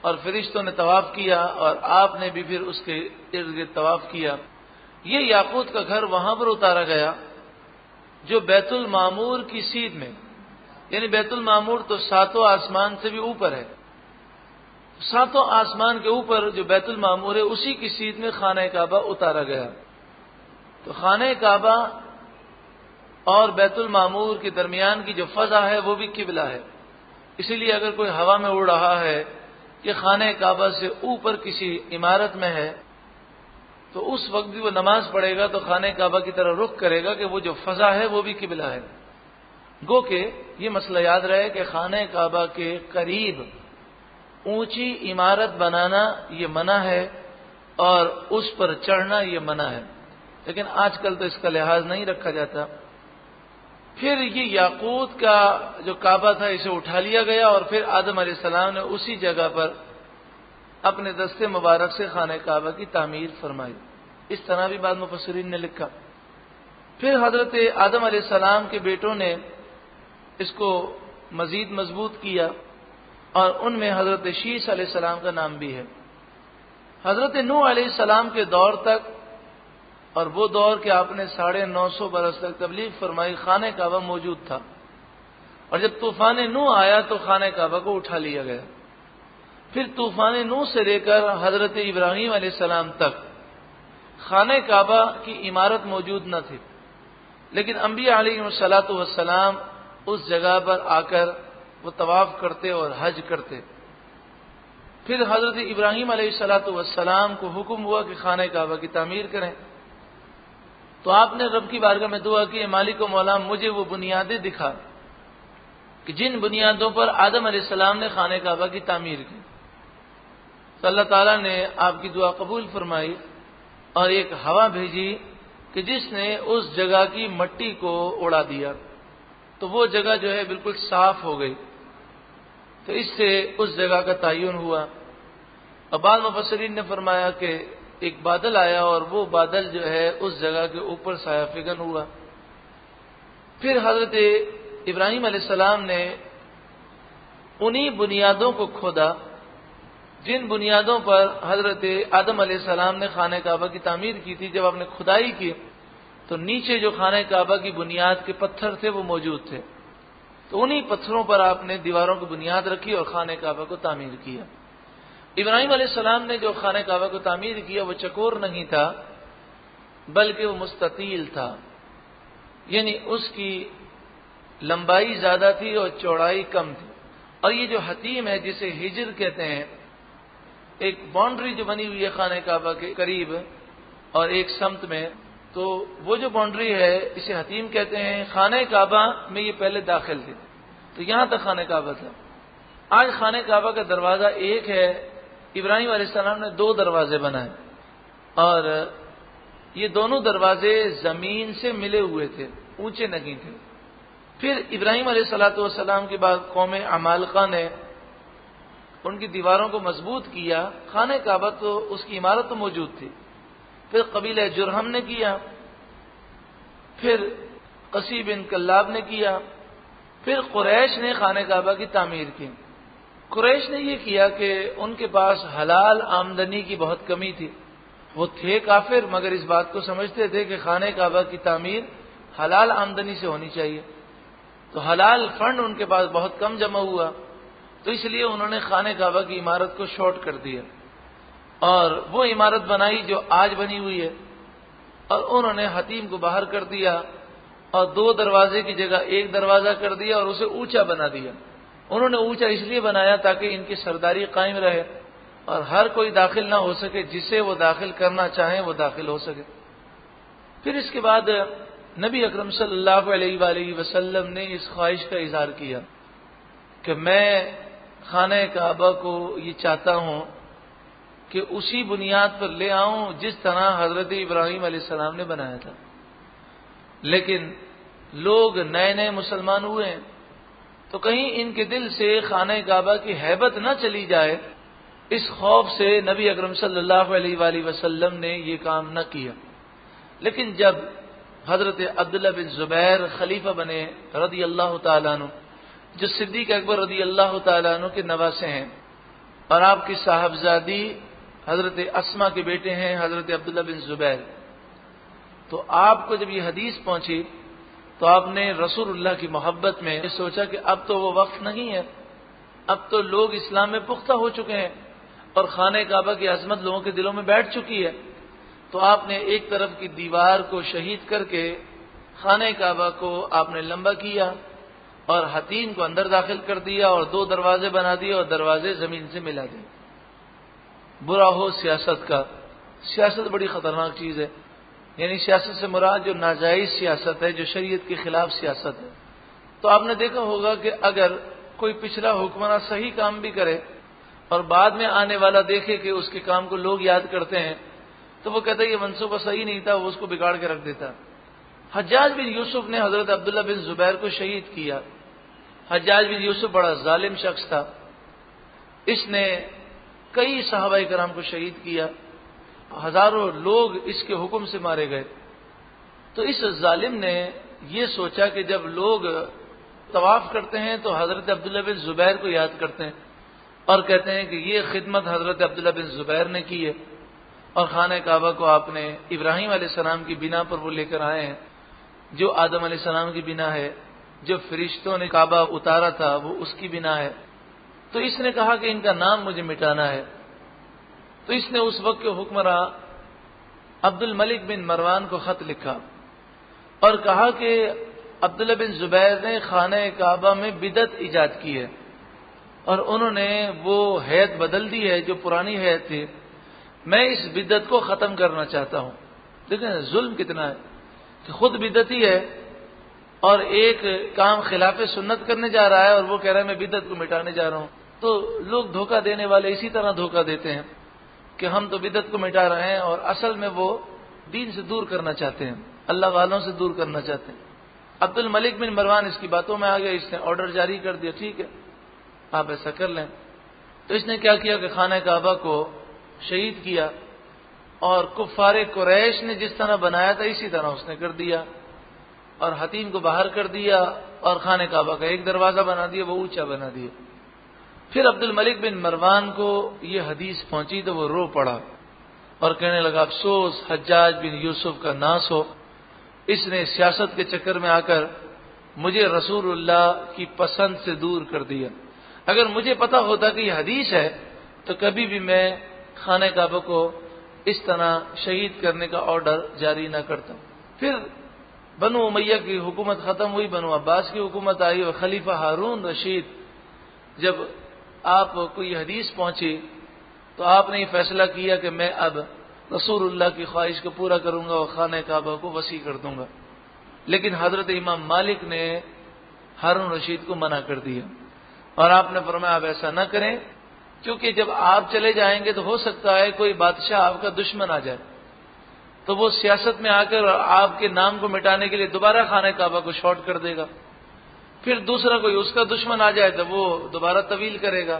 اور فرشتوں نے طواف کیا اور آپ نے بھی پھر اس کے ارد گرد طواف کیا۔ یہ یاقوت کا گھر وہاں پر اتارا گیا جو بیت المعمور کی سیدھ میں، یعنی بیت المعمور تو ساتوں آسمان سے بھی اوپر ہے، ساتوں آسمان کے اوپر جو بیت المعمور ہے اسی کی سیدھ میں خانہ کعبہ اتارا گیا۔ تو خانہ کعبہ اور بیت المعمور کے درمیان کی جو فضا ہے وہ بھی قبلہ ہے، اسی لیے اگر کوئی ہوا میں اڑ رہا ہے کہ خانہ کعبہ سے اوپر کسی عمارت میں ہے تو اس وقت بھی وہ نماز پڑھے گا تو خانہ کعبہ کی طرح رخ کرے گا کہ وہ جو فضا ہے وہ بھی قبلہ ہے۔ گو کہ یہ مسئلہ یاد رہے کہ خانہ کعبہ کے قریب اونچی عمارت بنانا یہ منع ہے اور اس پر چڑھنا یہ منع ہے، لیکن آج کل تو اس کا لحاظ نہیں رکھا جاتا۔ پھر یہ یاقوت کا جو کعبہ تھا اسے اٹھا لیا گیا اور پھر آدم علیہ السلام نے اسی جگہ پر اپنے دستے مبارک سے خانہ کعبہ کی تعمیر فرمائی۔ اس طرح بھی بعض مفسرین نے لکھا۔ پھر حضرت آدم علیہ السلام کے بیٹوں نے اس کو مزید مضبوط کیا اور ان میں حضرت شیس علیہ السلام کا نام بھی ہے۔ حضرت نوح علیہ السلام کے دور تک، اور وہ دور کہ آپ نے 950 برس تک تبلیغ فرمائی، خانہ کعبہ موجود تھا، اور جب طوفان نوح آیا تو خانہ کعبہ کو اٹھا لیا گیا۔ پھر طوفان نوح سے لے کر حضرت ابراہیم علیہ السلام تک خانہ کعبہ کی عمارت موجود نہ تھی، لیکن انبیاء علیہ الصلاۃ والسلام اس جگہ پر آ کر وہ طواف کرتے اور حج کرتے۔ پھر حضرت ابراہیم علیہ الصلاۃ والسلام کو حکم ہوا کہ خانہ کعبہ کی تعمیر کریں، تو آپ نے رب کی بارگاہ میں دعا کی، مالک و مولا مجھے وہ بنیادیں دکھا کہ جن بنیادوں پر آدم علیہ السلام نے خانہ کعبہ کی تعمیر کی۔ تو اللہ تعالیٰ نے آپ کی دعا قبول فرمائی اور ایک ہوا بھیجی کہ جس نے اس جگہ کی مٹی کو اڑا دیا، تو وہ جگہ جو ہے بالکل صاف ہو گئی۔ تو اس سے اس جگہ کا تعین ہوا۔ اور بعض مفسرین نے فرمایا کہ ایک بادل آیا اور وہ بادل جو ہے اس جگہ کے اوپر سایہ فگن ہوا۔ پھر حضرت ابراہیم علیہ السلام نے انہی بنیادوں کو کھودا جن بنیادوں پر حضرت آدم علیہ السلام نے خانہ کعبہ کی تعمیر کی تھی۔ جب آپ نے کھدائی کی تو نیچے جو خانہ کعبہ کی بنیاد کے پتھر تھے وہ موجود تھے، تو انہی پتھروں پر آپ نے دیواروں کی بنیاد رکھی اور خانہ کعبہ کو تعمیر کیا۔ ابراہیم علیہ السلام نے جو خانہ کعبہ کو تعمیر کیا وہ چکور نہیں تھا بلکہ وہ مستطیل تھا، یعنی اس کی لمبائی زیادہ تھی اور چوڑائی کم تھی۔ اور یہ جو حتیم ہے جسے ہجر کہتے ہیں، ایک باؤنڈری جو بنی ہوئی ہے خانہ کعبہ کے قریب اور ایک سمت میں، تو وہ جو باؤنڈری ہے اسے حتیم کہتے ہیں۔ خانہ کعبہ میں یہ پہلے داخل تھے، تو یہاں تک خانہ کعبہ تھا۔ آج خانہ کعبہ کا دروازہ ایک ہے، ابراہیم علیہ السلام نے 2 دروازے بنائے اور یہ دونوں دروازے زمین سے ملے ہوئے تھے، اونچے نہیں تھے۔ پھر ابراہیم علیہ الصلاۃ والسلام کے بعد قوم عمالقہ نے ان کی دیواروں کو مضبوط کیا۔ خانہ کعبہ تو اس کی عمارت تو موجود تھی، پھر قبیلہ جرہم نے کیا، پھر قصی بن کلاب نے کیا، پھر قریش نے خانہ کعبہ کی تعمیر کی۔ قریش نے یہ کیا کہ ان کے پاس حلال آمدنی کی بہت کمی تھی، وہ تھے کافر مگر اس بات کو سمجھتے تھے کہ خانہ کعبہ کی تعمیر حلال آمدنی سے ہونی چاہیے، تو حلال فنڈ ان کے پاس بہت کم جمع ہوا، تو اس لیے انہوں نے خانہ کعبہ کی عمارت کو شارٹ کر دیا۔ اور وہ عمارت بنائی جو آج بنی ہوئی ہے، اور انہوں نے حتیم کو باہر کر دیا اور 2 دروازے کی جگہ 1 دروازہ کر دیا اور اسے اونچا بنا دیا۔ انہوں نے اونچا اس لیے بنایا تاکہ ان کی سرداری قائم رہے اور ہر کوئی داخل نہ ہو سکے، جسے وہ داخل کرنا چاہیں وہ داخل ہو سکے۔ پھر اس کے بعد نبی اکرم صلی اللہ علیہ وآلہ وسلم نے اس خواہش کا اظہار کیا کہ میں خانہ کعبہ کو یہ چاہتا ہوں کہ اسی بنیاد پر لے آؤں جس طرح حضرت ابراہیم علیہ السلام نے بنایا تھا، لیکن لوگ نئے نئے مسلمان ہوئے ہیں تو کہیں ان کے دل سے خانہ کعبہ کی ہیبت نہ چلی جائے، اس خوف سے نبی اکرم صلی اللہ علیہ وآلہ وسلم نے یہ کام نہ کیا۔ لیکن جب حضرت عبداللہ بن زبیر خلیفہ بنے رضی اللہ تعالیٰ عنہ، جو صدیق اکبر رضی اللہ تعالیٰ عنہ کے نواسے ہیں، اور آپ کی صاحبزادی حضرت اسما کے بیٹے ہیں حضرت عبداللہ بن زبیر، تو آپ کو جب یہ حدیث پہنچی تو آپ نے رسول اللہ کی محبت میں سوچا کہ اب تو وہ وقت نہیں ہے، اب تو لوگ اسلام میں پختہ ہو چکے ہیں اور خانہ کعبہ کی عظمت لوگوں کے دلوں میں بیٹھ چکی ہے، تو آپ نے ایک طرف کی دیوار کو شہید کر کے خانہ کعبہ کو آپ نے لمبا کیا اور حتیم کو اندر داخل کر دیا اور 2 دروازے بنا دیے اور دروازے زمین سے ملا دیے۔ برا ہو سیاست کا، سیاست بڑی خطرناک چیز ہے، یعنی سیاست سے مراد جو ناجائز سیاست ہے، جو شریعت کے خلاف سیاست ہے۔ تو آپ نے دیکھا ہوگا کہ اگر کوئی پچھلا حکمراں صحیح کام بھی کرے اور بعد میں آنے والا دیکھے کہ اس کے کام کو لوگ یاد کرتے ہیں تو وہ کہتا ہے یہ منصوبہ صحیح نہیں تھا، وہ اس کو بگاڑ کے رکھ دیتا۔ حجاج بن یوسف نے حضرت عبداللہ بن زبیر کو شہید کیا۔ حجاج بن یوسف بڑا ظالم شخص تھا، اس نے کئی صحابہ کرام کو شہید کیا، ہزاروں لوگ اس کے حکم سے مارے گئے۔ تو اس ظالم نے یہ سوچا کہ جب لوگ طواف کرتے ہیں تو حضرت عبداللہ بن زبیر کو یاد کرتے ہیں اور کہتے ہیں کہ یہ خدمت حضرت عبداللہ بن زبیر نے کی ہے، اور خانہ کعبہ کو آپ نے ابراہیم علیہ السلام کی بنا پر وہ لے کر آئے ہیں، جو آدم علیہ السلام کی بنا ہے، جو فرشتوں نے کعبہ اتارا تھا وہ اس کی بنا ہے۔ تو اس نے کہا کہ ان کا نام مجھے مٹانا ہے، تو اس نے اس وقت کے حکمراں عبد الملک بن مروان کو خط لکھا اور کہا کہ عبداللہ بن زبیر نے خانہ کعبہ میں بدعت ایجاد کی ہے اور انہوں نے وہ ہیئت بدل دی ہے جو پرانی ہیئت تھی، میں اس بدعت کو ختم کرنا چاہتا ہوں۔ دیکھیں ظلم کتنا ہے کہ خود بدعتی ہے اور ایک کام خلاف سنت کرنے جا رہا ہے اور وہ کہہ رہا ہے میں بدعت کو مٹانے جا رہا ہوں۔ تو لوگ دھوکہ دینے والے اسی طرح دھوکہ دیتے ہیں کہ ہم تو بدعت کو مٹا رہے ہیں اور اصل میں وہ دین سے دور کرنا چاہتے ہیں، اللہ والوں سے دور کرنا چاہتے ہیں۔ عبد الملک بن مروان اس کی باتوں میں آ گیا، اس نے آرڈر جاری کر دیا، ٹھیک ہے آپ ایسا کر لیں۔ تو اس نے کیا کیا کہ خانہ کعبہ کو شہید کیا اور کفار قریش نے جس طرح بنایا تھا اسی طرح اس نے کر دیا اور حتیم کو باہر کر دیا اور خانہ کعبہ کا 1 دروازہ بنا دیا، وہ اونچا بنا دیا۔ پھر عبد الملک بن مروان کو یہ حدیث پہنچی تو وہ رو پڑا اور کہنے لگا افسوس حجاج بن یوسف کا ناس ہو، اس نے سیاست کے چکر میں آ کر مجھے رسول اللہ کی پسند سے دور کر دیا۔ اگر مجھے پتا ہوتا کہ یہ حدیث ہے تو کبھی بھی میں خانہ کعبہ کو اس طرح شہید کرنے کا آرڈر جاری نہ کرتا۔ پھر بنو امیہ کی حکومت ختم ہوئی، بنو عباس کی حکومت آئی اور خلیفہ ہارون رشید جب آپ کو یہ حدیث پہنچی تو آپ نے یہ فیصلہ کیا کہ میں اب رسول اللہ کی خواہش کو پورا کروں گا اور خانہ کعبہ کو وسیع کر دوں گا۔ لیکن حضرت امام مالک نے ہارون رشید کو منع کر دیا اور آپ نے فرمایا آپ ایسا نہ کریں، کیونکہ جب آپ چلے جائیں گے تو ہو سکتا ہے کوئی بادشاہ آپ کا دشمن آ جائے تو وہ سیاست میں آ کر آپ کے نام کو مٹانے کے لیے دوبارہ خانہ کعبہ کو شارٹ کر دے گا، پھر دوسرا کوئی اس کا دشمن آ جائے تو وہ دوبارہ طویل کرے گا،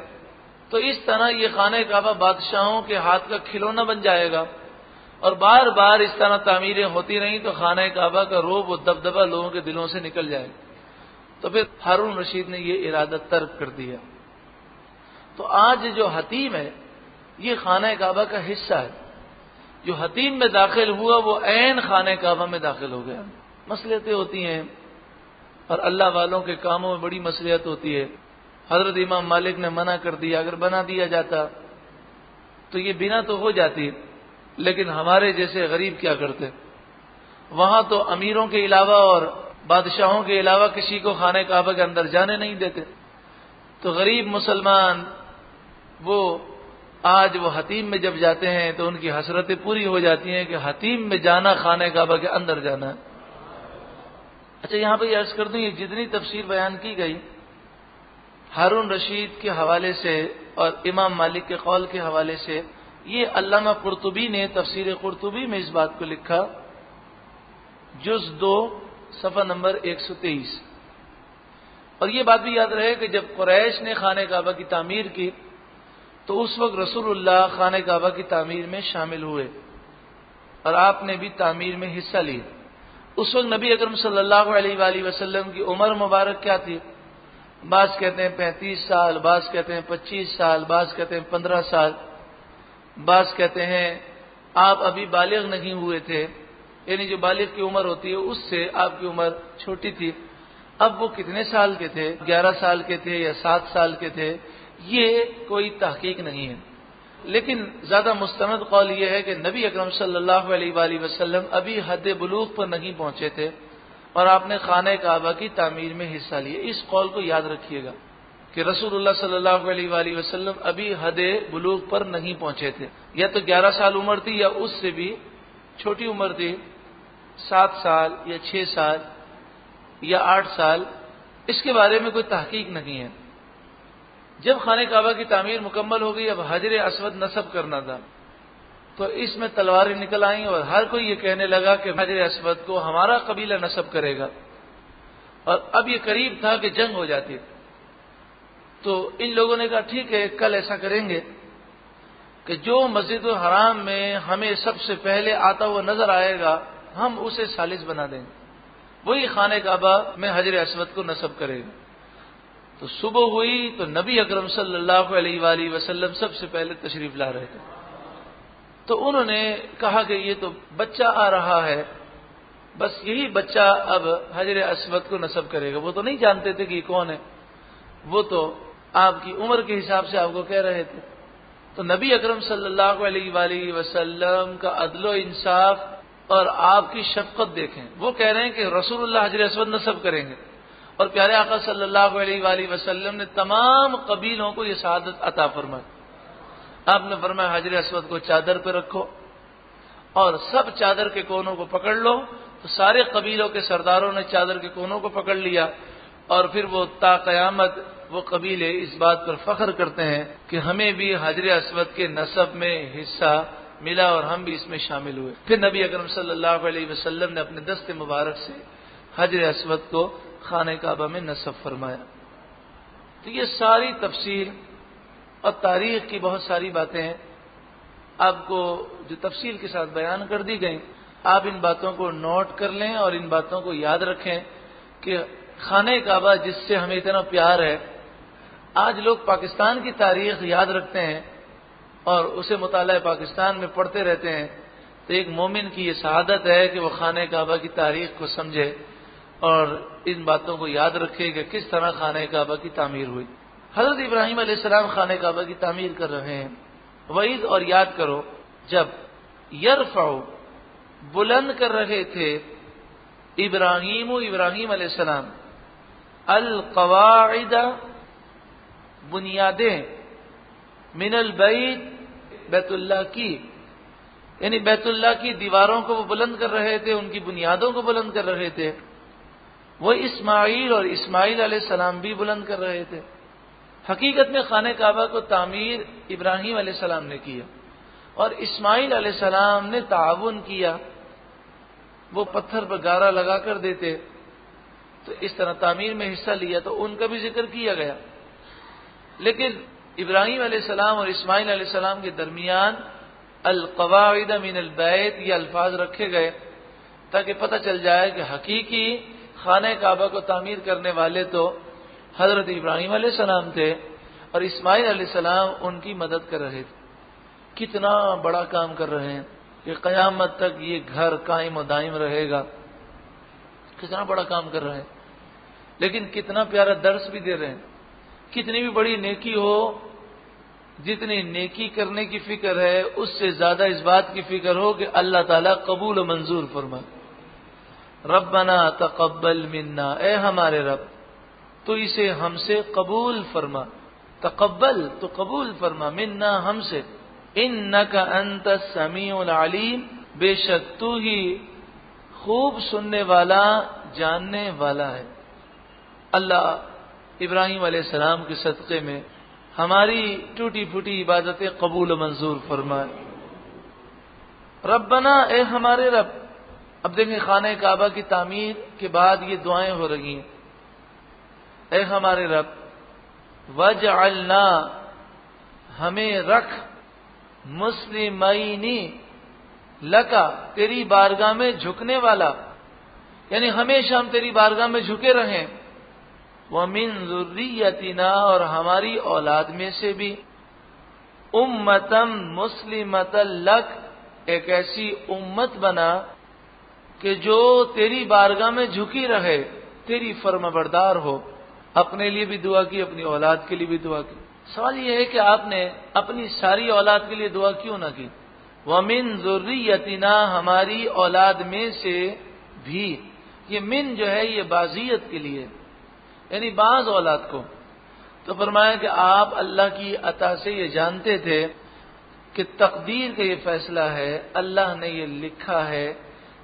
تو اس طرح یہ خانہ کعبہ بادشاہوں کے ہاتھ کا کھلونا بن جائے گا اور بار بار اس طرح تعمیریں ہوتی رہیں تو خانہ کعبہ کا روب و دبدبہ لوگوں کے دلوں سے نکل جائے گا۔ تو پھر ہارون رشید نے یہ ارادہ ترک کر دیا۔ تو آج جو حتیم ہے یہ خانہ کعبہ کا حصہ ہے، جو حتیم میں داخل ہوا وہ عین خانہ کعبہ میں داخل ہو گیا۔ مصلحتیں ہوتی ہیں اور اللہ والوں کے کاموں میں بڑی مصلحت ہوتی ہے۔ حضرت امام مالک نے منع کر دیا، اگر بنا دیا جاتا تو یہ بنا تو ہو جاتی، لیکن ہمارے جیسے غریب کیا کرتے؟ وہاں تو امیروں کے علاوہ اور بادشاہوں کے علاوہ کسی کو خانہ کعبہ کے اندر جانے نہیں دیتے. تو غریب مسلمان وہ آج وہ حتیم میں جب جاتے ہیں تو ان کی حسرتیں پوری ہو جاتی ہیں کہ حتیم میں جانا خانہ کعبہ کے اندر جانا ہے. اچھا، یہاں پہ یہ عرض کر دوں، یہ جتنی تفسیر بیان کی گئی ہارون رشید کے حوالے سے اور امام مالک کے قول کے حوالے سے، یہ علامہ قرطبی نے تفسیر قرطبی میں اس بات کو لکھا، جز 2 صفحہ نمبر 123. اور یہ بات بھی یاد رہے کہ جب قریش نے خانہ کعبہ کی تعمیر کی تو اس وقت رسول اللہ خانہ کعبہ کی تعمیر میں شامل ہوئے اور آپ نے بھی تعمیر میں حصہ لی. اس وقت نبی اکرم صلی اللہ علیہ وآلہ وسلم کی عمر مبارک کیا تھی؟ بعض کہتے ہیں 35 سال، بعض کہتے ہیں 25 سال، بعض کہتے ہیں 15 سال، بعض کہتے ہیں آپ ابھی بالغ نہیں ہوئے تھے، یعنی جو بالغ کی عمر ہوتی ہے اس سے آپ کی عمر چھوٹی تھی. اب وہ کتنے سال کے تھے؟ 11 سال کے تھے یا 7 سال کے تھے؟ یہ کوئی تحقیق نہیں ہے، لیکن زیادہ مستند قول یہ ہے کہ نبی اکرم صلی اللہ علیہ وآلہ وسلم ابھی حد بلوغ پر نہیں پہنچے تھے اور آپ نے خانہ کعبہ کی تعمیر میں حصہ لیا. اس قول کو یاد رکھیے گا کہ رسول اللہ صلی اللہ علیہ وآلہ وسلم ابھی حد بلوغ پر نہیں پہنچے تھے، یا تو 11 سال عمر تھی یا اس سے بھی چھوٹی عمر تھی، 7 سال یا 6 سال یا 8 سال، اس کے بارے میں کوئی تحقیق نہیں ہے. جب خانہ کعبہ کی تعمیر مکمل ہو گئی، اب حجر اسود نصب کرنا تھا، تو اس میں تلواریں نکل آئیں اور ہر کوئی یہ کہنے لگا کہ حجر اسود کو ہمارا قبیلہ نصب کرے گا. اور اب یہ قریب تھا کہ جنگ ہو جاتی، تو ان لوگوں نے کہا ٹھیک ہے، کل ایسا کریں گے کہ جو مسجد الحرام میں ہمیں سب سے پہلے آتا ہوا نظر آئے گا ہم اسے ثالث بنا دیں گے، وہی خانہ کعبہ میں حجر اسود کو نصب کرے گا. تو صبح ہوئی تو نبی اکرم صلی اللہ علیہ وآلہ وسلم سب سے پہلے تشریف لا رہے تھے. تو انہوں نے کہا کہ یہ تو بچہ آ رہا ہے، بس یہی بچہ اب حجر اسود کو نصب کرے گا. وہ تو نہیں جانتے تھے کہ یہ کون ہے، وہ تو آپ کی عمر کے حساب سے آپ کو کہہ رہے تھے. تو نبی اکرم صلی اللہ علیہ وآلہ وسلم کا عدل و انصاف اور آپ کی شفقت دیکھیں. وہ کہہ رہے ہیں کہ رسول اللہ حجر اسود نصب کریں گے، اور پیارے آقا صلی اللہ علیہ وآلہ وسلم نے تمام قبیلوں کو یہ سعادت عطا فرمائی. آپ نے فرمایا حجر اسود کو چادر پہ رکھو اور سب چادر کے کونوں کو پکڑ لو. تو سارے قبیلوں کے سرداروں نے چادر کے کونوں کو پکڑ لیا، اور پھر وہ تا قیامت وہ قبیلے اس بات پر فخر کرتے ہیں کہ ہمیں بھی حجر اسود کے نصب میں حصہ ملا اور ہم بھی اس میں شامل ہوئے. پھر نبی اکرم صلی اللہ علیہ وسلم نے اپنے دست مبارک سے حجر اسود کو خانہ کعبہ میں نصب فرمایا. تو یہ ساری تفصیل اور تاریخ کی بہت ساری باتیں آپ کو جو تفصیل کے ساتھ بیان کر دی گئیں، آپ ان باتوں کو نوٹ کر لیں اور ان باتوں کو یاد رکھیں کہ خانہ کعبہ جس سے ہمیں اتنا پیار ہے، آج لوگ پاکستان کی تاریخ یاد رکھتے ہیں اور اسے مطالعہ پاکستان میں پڑھتے رہتے ہیں. تو ایک مومن کی یہ سعادت ہے کہ وہ خانہ کعبہ کی تاریخ کو سمجھے اور ان باتوں کو یاد رکھے کہ کس طرح خانہ کعبہ کی تعمیر ہوئی. حضرت ابراہیم علیہ السلام خانہ کعبہ کی تعمیر کر رہے ہیں. وعید اور یاد کرو، جب یرفع بلند کر رہے تھے ابراہیم علیہ السلام القواعد بنیادیں من البیت بیت اللہ کی، یعنی بیت اللہ کی دیواروں کو وہ بلند کر رہے تھے، ان کی بنیادوں کو بلند کر رہے تھے. وہ اسماعیل اور اسماعیل علیہ السلام بھی بلند کر رہے تھے. حقیقت میں خانہ کعبہ کو تعمیر ابراہیم علیہ السلام نے کیا اور اسماعیل علیہ السلام نے تعاون کیا، وہ پتھر پر گارا لگا کر دیتے، تو اس طرح تعمیر میں حصہ لیا. تو ان کا بھی ذکر کیا گیا، لیکن ابراہیم علیہ السلام اور اسماعیل علیہ السلام کے درمیان القواعد من البیت یہ الفاظ رکھے گئے تاکہ پتہ چل جائے کہ حقیقی خانہ کعبہ کو تعمیر کرنے والے تو حضرت ابراہیم علیہ السلام تھے اور اسماعیل علیہ السلام ان کی مدد کر رہے تھے. کتنا بڑا کام کر رہے ہیں کہ قیامت تک یہ گھر قائم و دائم رہے گا. کتنا بڑا کام کر رہے ہیں، لیکن کتنا پیارا درس بھی دے رہے ہیں. کتنی بھی بڑی نیکی ہو، جتنی نیکی کرنے کی فکر ہے اس سے زیادہ اس بات کی فکر ہو کہ اللہ تعالیٰ قبول و منظور فرمائے. ربنا تقبل منا، اے ہمارے رب تو اسے ہم سے قبول فرما. تقبل تو قبول فرما، منا ہم سے. انک انت السمیع العلیم، بے شک تو ہی خوب سننے والا جاننے والا ہے. اللہ ابراہیم علیہ السلام کے صدقے میں ہماری ٹوٹی پھوٹی عبادتیں قبول و منظور فرمائے. ربنا، اے ہمارے رب. اب دیکھیں خانہ کعبہ کی تعمیر کے بعد یہ دعائیں ہو رہی ہیں. اے ہمارے رب، وجعلنا، ہمیں رکھ، مسلمین لکا، تیری بارگاہ میں جھکنے والا، یعنی ہمیشہ ہم تیری بارگاہ میں جھکے رہیں. وَمِن ذُرِّيَّتِنَا، اور ہماری اولاد میں سے بھی. اُمَّةً مُسْلِمَةً لَكَ، ایک ایسی امت بنا کہ جو تیری بارگاہ میں جھکی رہے، تیری فرمانبردار ہو. اپنے لیے بھی دعا کی، اپنی اولاد کے لیے بھی دعا کی. سوال یہ ہے کہ آپ نے اپنی ساری اولاد کے لیے دعا کیوں نہ کی؟ وَمِن ذُرِّيَّتِنَا، ہماری اولاد میں سے بھی. یہ من جو ہے یہ بعضیت کے لیے، یعنی بعض اولاد کو. تو فرمایا کہ آپ اللہ کی عطا سے یہ جانتے تھے کہ تقدیر کا یہ فیصلہ ہے، اللہ نے یہ لکھا ہے،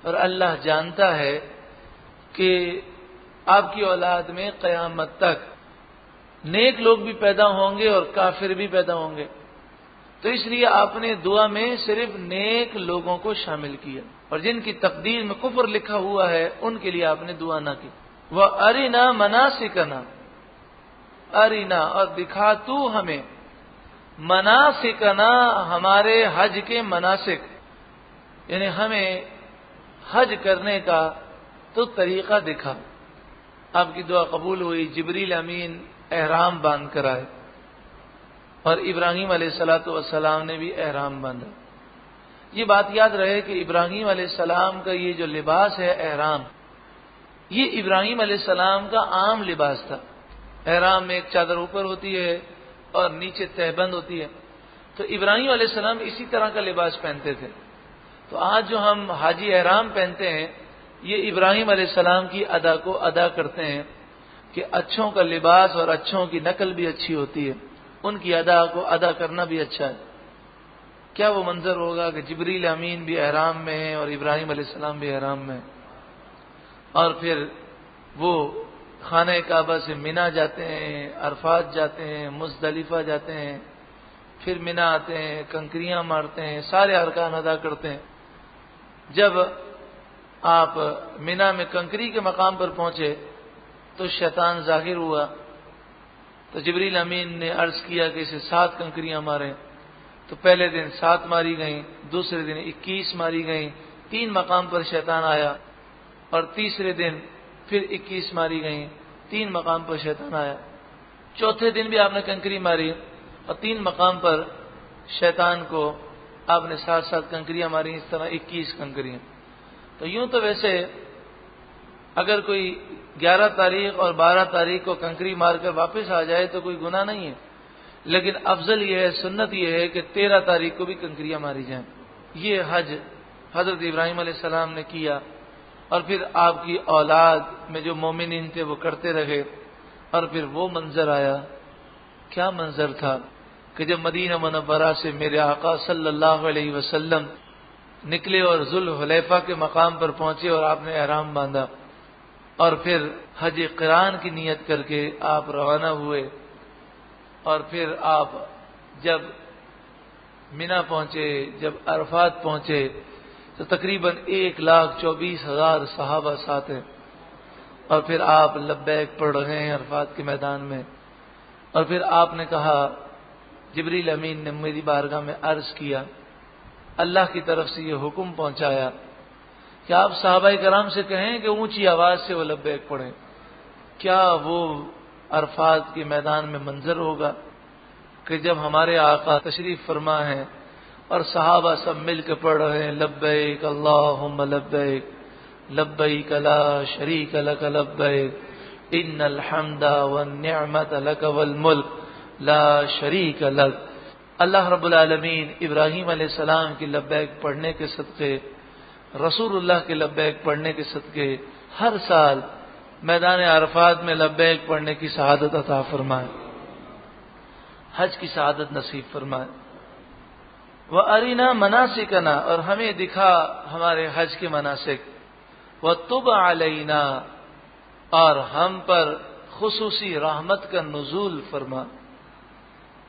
اور اللہ جانتا ہے کہ آپ کی اولاد میں قیامت تک نیک لوگ بھی پیدا ہوں گے اور کافر بھی پیدا ہوں گے. تو اس لیے آپ نے دعا میں صرف نیک لوگوں کو شامل کیا، اور جن کی تقدیر میں کفر لکھا ہوا ہے ان کے لیے آپ نے دعا نہ کی. وَأَرِنَا مَنَاسِكَنَا، أَرِنَا، اور دکھا تو ہمیں، مناسکنا، ہمارے حج کے مناسک، یعنی ہمیں حج کرنے کا تو طریقہ دکھا. آپ کی دعا قبول ہوئی. جبریل امین احرام باندھ کر آئے، اور ابراہیم علیہ والسلام نے بھی احرام باندھا. یہ بات یاد رہے کہ ابراہیم علیہ السلام کا یہ جو لباس ہے احرام، یہ ابراہیم علیہ السلام کا عام لباس تھا. احرام میں ایک چادر اوپر ہوتی ہے اور نیچے تہبند ہوتی ہے. تو ابراہیم علیہ السلام اسی طرح کا لباس پہنتے تھے. تو آج جو ہم حاجی احرام پہنتے ہیں، یہ ابراہیم علیہ السلام کی ادا کو ادا کرتے ہیں کہ اچھوں کا لباس اور اچھوں کی نقل بھی اچھی ہوتی ہے، ان کی ادا کو ادا کرنا بھی اچھا ہے. کیا وہ منظر ہوگا کہ جبریل امین بھی احرام میں ہیں اور ابراہیم علیہ السلام بھی احرام میں ہیں، اور پھر وہ خانہ کعبہ سے منا جاتے ہیں، عرفات جاتے ہیں، مزدلفہ جاتے ہیں، پھر منا آتے ہیں، کنکریاں مارتے ہیں، سارے ارکان ادا کرتے ہیں. جب آپ منا میں کنکری کے مقام پر پہنچے تو شیطان ظاہر ہوا. تو جبریل امین نے عرض کیا کہ اسے 7 کنکریاں ماریں. تو پہلے دن 7 ماری گئیں، دوسرے دن 21 ماری گئیں. 3 مقام پر شیطان آیا، اور تیسرے دن پھر 21 ماری گئیں. 3 مقام پر شیطان آیا. چوتھے دن بھی آپ نے کنکری ماری، اور 3 مقام پر شیطان کو آپ نے 7 کنکریاں ماری. اس طرح 21 کنکریاں. تو یوں تو ویسے اگر کوئی 11 تاریخ اور 12 تاریخ کو کنکری مار کر واپس آ جائے تو کوئی گناہ نہیں ہے، لیکن افضل یہ ہے، سنت یہ ہے کہ 13 تاریخ کو بھی کنکریاں ماری جائیں. یہ حج حضرت ابراہیم علیہ السلام نے کیا، اور پھر آپ کی اولاد میں جو مومنین تھے وہ کرتے رہے. اور پھر وہ منظر آیا. کیا منظر تھا کہ جب مدینہ منورہ سے میرے آقا صلی اللہ علیہ وسلم نکلے اور ذوالحلیفہ کے مقام پر پہنچے اور آپ نے احرام باندھا، اور پھر حج قران کی نیت کر کے آپ روانہ ہوئے. اور پھر آپ جب منا پہنچے، جب عرفات پہنچے، تو تقریباً 1,24,000 صحابہ ساتھ ہیں. اور پھر آپ لبیک پڑھ رہے ہیں عرفات کے میدان میں. اور پھر آپ نے کہا، جبریل امین نے میری بارگاہ میں عرض کیا، اللہ کی طرف سے یہ حکم پہنچایا کہ آپ صحابہ کرام سے کہیں کہ اونچی آواز سے وہ لبیک پڑھیں. کیا وہ عرفات کے میدان میں منظر ہوگا کہ جب ہمارے آقا تشریف فرما ہیں اور صحابہ سب مل کے پڑھ رہے ہیں، لبیک اللہم لبیک لبیک لا شریک لک لبیک ان الحمد والنعمت لک والملک لا شریک لک. اللہ رب العالمین ابراہیم علیہ السلام کی لبیک پڑھنے کے صدقے، رسول اللہ کے لبیک پڑھنے کے صدقے ہر سال میدان عرفات میں لبیک پڑھنے کی سعادت عطا فرمائے، حج کی سعادت نصیب فرمائے۔ وَأَرِنَا مَنَاسِكَنَا، اور ہمیں دکھا ہمارے حج کے مناسک، وَتُبْ عَلَيْنَا، اور ہم پر خصوصی رحمت کا نزول فرما،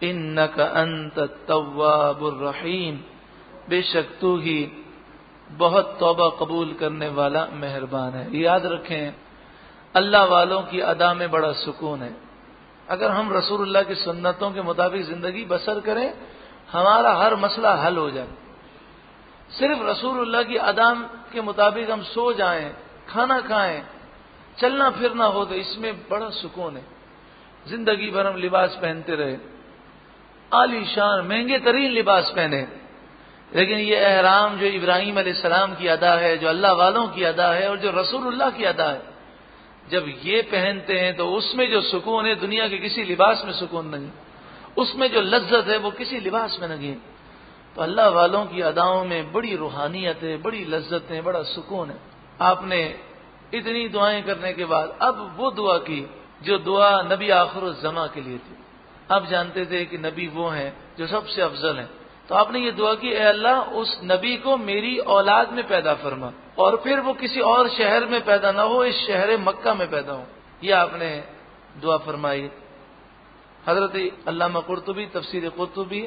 اِنَّكَ أَنْتَ التَّوَّابُ الرَّحِيمُ، بے شک تو ہی بہت توبہ قبول کرنے والا مہربان ہے۔ یاد رکھیں اللہ والوں کی ادا میں بڑا سکون ہے۔ اگر ہم رسول اللہ کی سنتوں کے مطابق زندگی بسر کریں ہمارا ہر مسئلہ حل ہو جائے۔ صرف رسول اللہ کی ادا کے مطابق ہم سو جائیں، کھانا کھائیں، چلنا پھرنا ہو تو اس میں بڑا سکون ہے۔ زندگی بھر ہم لباس پہنتے رہے، عالی شان مہنگے ترین لباس پہنے، لیکن یہ احرام جو ابراہیم علیہ السلام کی ادا ہے، جو اللہ والوں کی ادا ہے اور جو رسول اللہ کی ادا ہے، جب یہ پہنتے ہیں تو اس میں جو سکون ہے دنیا کے کسی لباس میں سکون نہیں، اس میں جو لذت ہے وہ کسی لباس میں نہیں ہے۔ تو اللہ والوں کی اداؤں میں بڑی روحانیت ہے، بڑی لذت ہے، بڑا سکون ہے۔ آپ نے اتنی دعائیں کرنے کے بعد اب وہ دعا کی جو دعا نبی آخر الزماں کے لیے تھی۔ آپ جانتے تھے کہ نبی وہ ہیں جو سب سے افضل ہیں، تو آپ نے یہ دعا کی، اے اللہ اس نبی کو میری اولاد میں پیدا فرما، اور پھر وہ کسی اور شہر میں پیدا نہ ہو، اس شہر مکہ میں پیدا ہو۔ یہ آپ نے دعا فرمائی۔ حضرت علامہ قرطبی تفسیر قرطبی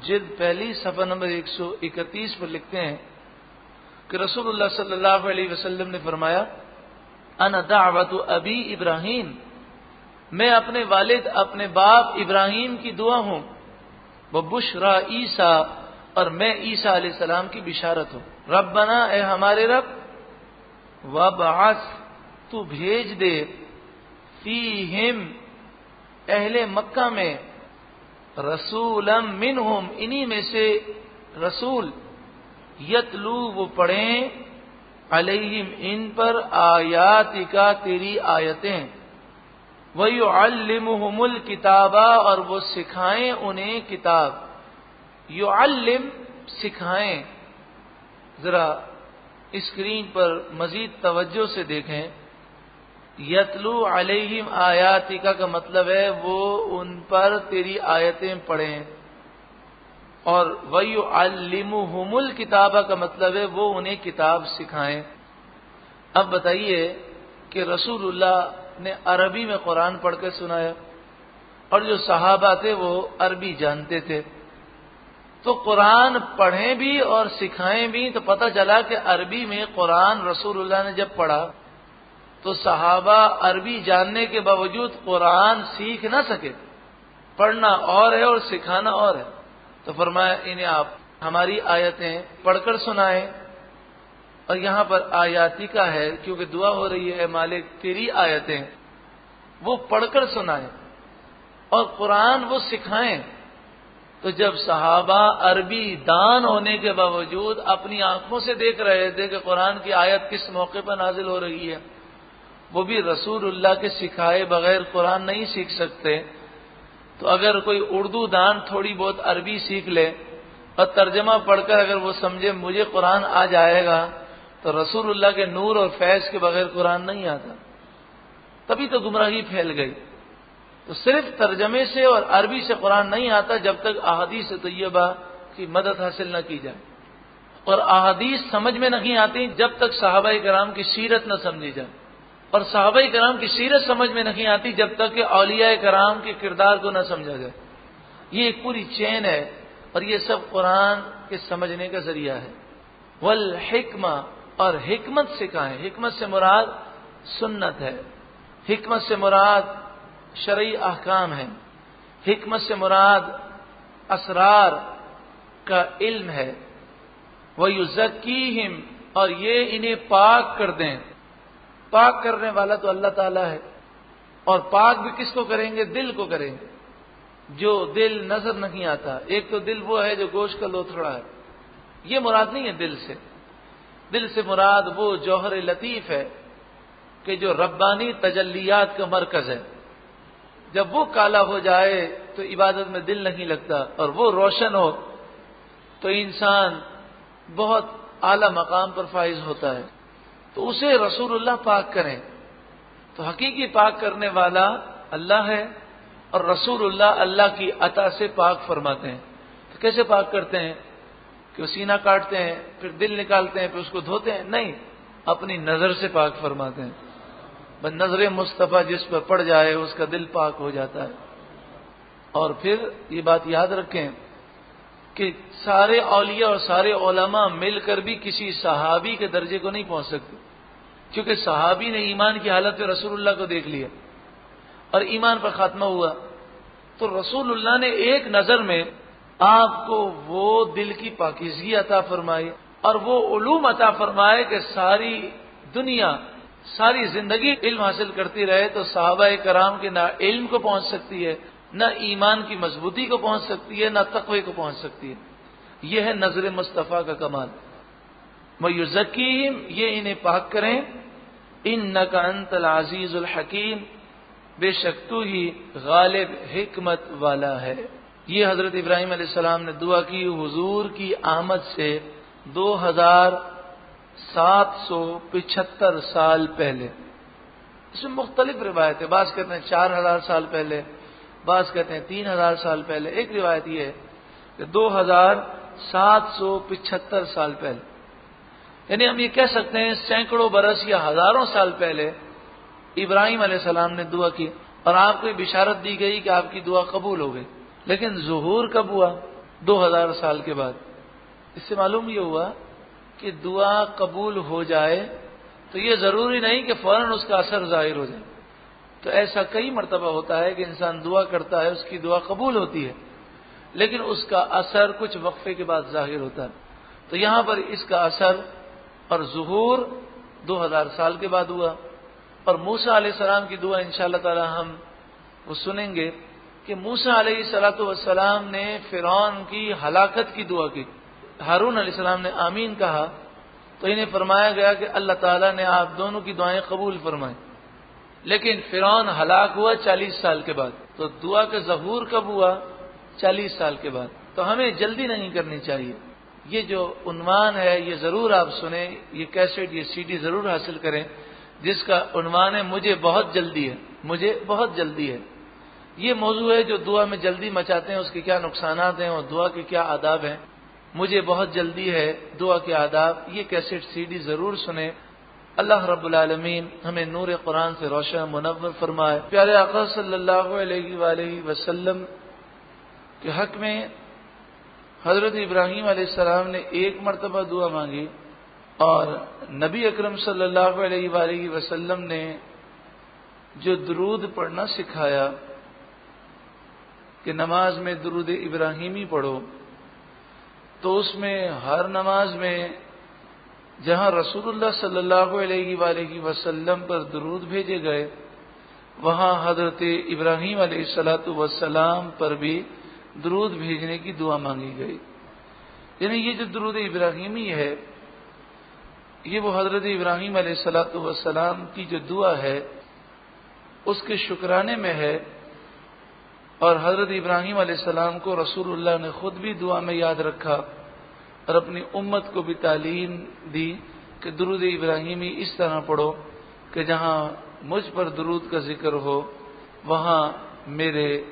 جلد پہلی صفحہ نمبر 131 پر لکھتے ہیں کہ رسول اللہ صلی اللہ علیہ وسلم نے فرمایا، انا دعوت ابی ابراہیم، میں اپنے والد اپنے باپ ابراہیم کی دعا ہوں، وبشرا عیسیٰ، اور میں عیسیٰ علیہ السلام کی بشارت ہوں۔ ربنا، اے ہمارے رب، وابعث، تو بھیج دے، فیہم، اہل مکہ میں، رسولا منہم، انہی میں سے رسول، یتلو، وہ پڑھیں، علیہم، ان پر، آیاتکا، تیری آیتیں، وَيُعَلِّمُهُمُ الْكِتَابَ، اور وہ سکھائیں انہیں کتاب۔ یعلم، سکھائیں۔ ذرا اسکرین پر مزید توجہ سے دیکھیں، یتلو علیہم آیاتکا کا مطلب ہے وہ ان پر تیری آیتیں پڑھیں، اور وَيُعَلِّمُهُمُ الْكِتَابَ کا مطلب ہے وہ انہیں کتاب سکھائیں۔ اب بتائیے کہ رسول اللہ نے عربی میں قرآن پڑھ کے سنایا، اور جو صحابہ تھے وہ عربی جانتے تھے، تو قرآن پڑھیں بھی اور سکھائیں بھی، تو پتہ چلا کہ عربی میں قرآن رسول اللہ نے جب پڑھا تو صحابہ عربی جاننے کے باوجود قرآن سیکھ نہ سکے۔ پڑھنا اور ہے اور سکھانا اور ہے، تو فرمایا انہیں آپ ہماری آیتیں پڑھ کر سنائیں، اور یہاں پر آیاتی کا ہے کیونکہ دعا ہو رہی ہے، اے مالک تیری آیتیں، وہ پڑھ کر سنائیں اور قرآن وہ سکھائیں۔ تو جب صحابہ عربی دان ہونے کے باوجود اپنی آنکھوں سے دیکھ رہے تھے کہ قرآن کی آیت کس موقع پر نازل ہو رہی ہے، وہ بھی رسول اللہ کے سکھائے بغیر قرآن نہیں سیکھ سکتے، تو اگر کوئی اردو دان تھوڑی بہت عربی سیکھ لے اور ترجمہ پڑھ کر اگر وہ سمجھے مجھے قرآن آ جائے گا، تو رسول اللہ کے نور اور فیض کے بغیر قرآن نہیں آتا، تبھی تو گمراہی پھیل گئی۔ تو صرف ترجمے سے اور عربی سے قرآن نہیں آتا جب تک احادیث طیبہ کی مدد حاصل نہ کی جائے، اور احادیث سمجھ میں نہیں آتی جب تک صحابہ کرام کی سیرت نہ سمجھی جائے، اور صحابہ کرام کی سیرت سمجھ میں نہیں آتی جب تک کہ اولیاء کرام کے کردار کو نہ سمجھا جائے۔ یہ ایک پوری چین ہے، اور یہ سب قرآن کے سمجھنے کا ذریعہ ہے۔ والحکمہ، اور حکمت سکھائیں۔ حکمت سے مراد سنت ہے، حکمت سے مراد شرعی احکام ہے، حکمت سے مراد اسرار کا علم ہے۔ وَيُزَكِّيهِمْ، اور یہ انہیں پاک کر دیں۔ پاک کرنے والا تو اللہ تعالیٰ ہے، اور پاک بھی کس کو کریں گے؟ دل کو کریں گے، جو دل نظر نہیں آتا۔ ایک تو دل وہ ہے جو گوشت کا لوتھڑا ہے، یہ مراد نہیں ہے دل سے۔ دل سے مراد وہ جوہر لطیف ہے کہ جو ربانی تجلیات کا مرکز ہے، جب وہ کالا ہو جائے تو عبادت میں دل نہیں لگتا، اور وہ روشن ہو تو انسان بہت اعلی مقام پر فائز ہوتا ہے، تو اسے رسول اللہ پاک کریں۔ تو حقیقی پاک کرنے والا اللہ ہے، اور رسول اللہ اللہ کی عطا سے پاک فرماتے ہیں۔ تو کیسے پاک کرتے ہیں؟ کہ وہ سینہ کاٹتے ہیں، پھر دل نکالتے ہیں، پھر اس کو دھوتے ہیں؟ نہیں، اپنی نظر سے پاک فرماتے ہیں۔ بس نظر مصطفیٰ جس پر پڑ جائے اس کا دل پاک ہو جاتا ہے۔ اور پھر یہ بات یاد رکھیں کہ سارے اولیاء اور سارے علماء مل کر بھی کسی صحابی کے درجے کو نہیں پہنچ سکتے، کیونکہ صحابی نے ایمان کی حالت میں رسول اللہ کو دیکھ لیا اور ایمان پر خاتمہ ہوا، تو رسول اللہ نے ایک نظر میں آپ کو وہ دل کی پاکیزگی عطا فرمائی اور وہ علوم عطا فرمائے کہ ساری دنیا، ساری زندگی علم حاصل کرتی رہے تو صحابہ کرام کے نہ علم کو پہنچ سکتی ہے، نہ ایمان کی مضبوطی کو پہنچ سکتی ہے، نہ تقوی کو پہنچ سکتی ہے۔ یہ ہے نظر مصطفیٰ کا کمال۔ وَيُزَكِّيهِمْ، یہ انہیں پاک کریں، إِنَّكَ أَنْتَ الْعَزِيزُ الْحَكِيمُ، بے شک تو ہی غالب حکمت والا ہے۔ یہ حضرت ابراہیم علیہ السلام نے دعا کی حضور کی آمد سے 2775 سال پہلے۔ اس میں مختلف روایت ہے، بعض کہتے ہیں 4000 سال پہلے، بعض کہتے ہیں 3000 سال پہلے۔ ایک روایت یہ ہے کہ 2775 سال پہلے، یعنی ہم یہ کہہ سکتے ہیں سینکڑوں برس یا ہزاروں سال پہلے ابراہیم علیہ السلام نے دعا کی، اور آپ کو یہ بشارت دی گئی کہ آپ کی دعا قبول ہو گئی۔ لیکن ظہور کب ہوا؟ 2000 سال کے بعد۔ اس سے معلوم یہ ہوا کہ دعا قبول ہو جائے تو یہ ضروری نہیں کہ فوراً اس کا اثر ظاہر ہو جائے۔ تو ایسا کئی مرتبہ ہوتا ہے کہ انسان دعا کرتا ہے، اس کی دعا قبول ہوتی ہے، لیکن اس کا اثر کچھ وقفے کے بعد ظاہر ہوتا ہے۔ تو یہاں پر اس کا اثر اور ظہور 2000 سال کے بعد ہوا۔ اور موسیٰ علیہ السلام کی دعا انشاءاللہ تعالی ہم وہ سنیں گے کہ موسیٰ علیہ السلام نے فرعون کی ہلاکت کی دعا کی، ہارون علیہ السلام نے آمین کہا، تو انہیں فرمایا گیا کہ اللہ تعالیٰ نے آپ دونوں کی دعائیں قبول فرمائیں۔ لیکن فرعون ہلاک ہوا 40 سال کے بعد، تو دعا کا ظہور کب ہوا؟ 40 سال کے بعد۔ تو ہمیں جلدی نہیں کرنی چاہیے۔ یہ جو عنوان ہے یہ ضرور آپ سنیں، یہ کیسٹ، یہ CD ضرور حاصل کریں، جس کا عنوان ہے مجھے بہت جلدی ہے، مجھے بہت جلدی ہے۔ یہ موضوع ہے جو دعا میں جلدی مچاتے ہیں، اس کے کیا نقصانات ہیں اور دعا کے کیا آداب ہیں۔ مجھے بہت جلدی ہے، دعا کے آداب، یہ کیسٹ CD ضرور سنیں۔ اللہ رب العالمین ہمیں نور قرآن سے روشن منور فرمائے۔ پیارے آقا صلی اللہ علیہ وآلہ وسلم کے حق میں حضرت ابراہیم علیہ السلام نے ایک مرتبہ دعا مانگی، اور نبی اکرم صلی اللہ علیہ وآلہ وسلم نے جو درود پڑھنا سکھایا کہ نماز میں درود ابراہیمی پڑھو، تو اس میں ہر نماز میں جہاں رسول اللہ صلی اللہ علیہ وآلہ وسلم پر درود بھیجے گئے، وہاں حضرت ابراہیم علیہ السلام پر بھی درود بھیجنے کی دعا مانگی گئی۔ یعنی یہ جو درود ابراہیمی ہے، یہ وہ حضرت ابراہیم علیہ السلام کی جو دعا ہے اس کے شکرانے میں ہے، اور حضرت ابراہیم علیہ السلام کو رسول اللہ نے خود بھی دعا میں یاد رکھا اور اپنی امت کو بھی تعلیم دی کہ درود ابراہیمی اس طرح پڑھو کہ جہاں مجھ پر درود کا ذکر ہو وہاں میرے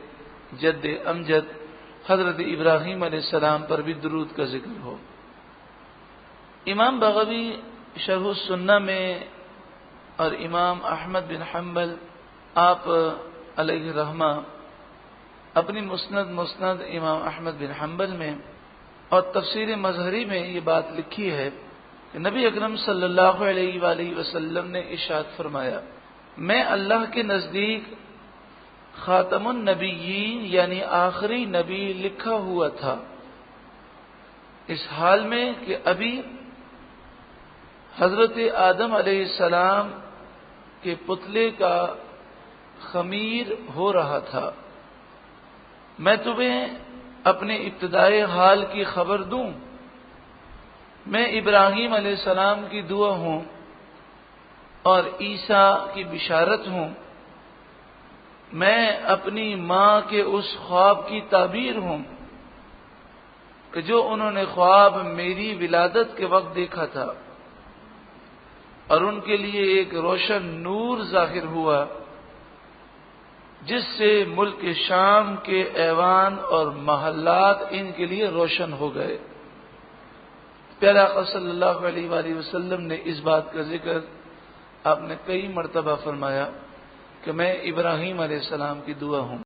جد امجد حضرت ابراہیم علیہ السلام پر بھی درود کا ذکر ہو۔ امام بغوی شرح السنہ میں اور امام احمد بن حنبل آپ علیہ رحمہ اپنی مسند امام احمد بن حنبل میں اور تفسیر مظہری میں یہ بات لکھی ہے کہ نبی اکرم صلی اللہ علیہ وآلہ وسلم نے ارشاد فرمایا، میں اللہ کے نزدیک خاتم النبیین یعنی آخری نبی لکھا ہوا تھا، اس حال میں کہ ابھی حضرت آدم علیہ السلام کے پتلے کا خمیر ہو رہا تھا۔ میں تمہیں اپنے ابتدائی حال کی خبر دوں، میں ابراہیم علیہ السلام کی دعا ہوں اور عیسیٰ کی بشارت ہوں۔ میں اپنی ماں کے اس خواب کی تعبیر ہوں کہ جو انہوں نے خواب میری ولادت کے وقت دیکھا تھا، اور ان کے لیے ایک روشن نور ظاہر ہوا جس سے ملک شام کے ایوان اور محلات ان کے لیے روشن ہو گئے۔ پیارے آقا صلی اللہ علیہ وآلہ وسلم نے اس بات کا ذکر آپ نے کئی مرتبہ فرمایا کہ میں ابراہیم علیہ السلام کی دعا ہوں۔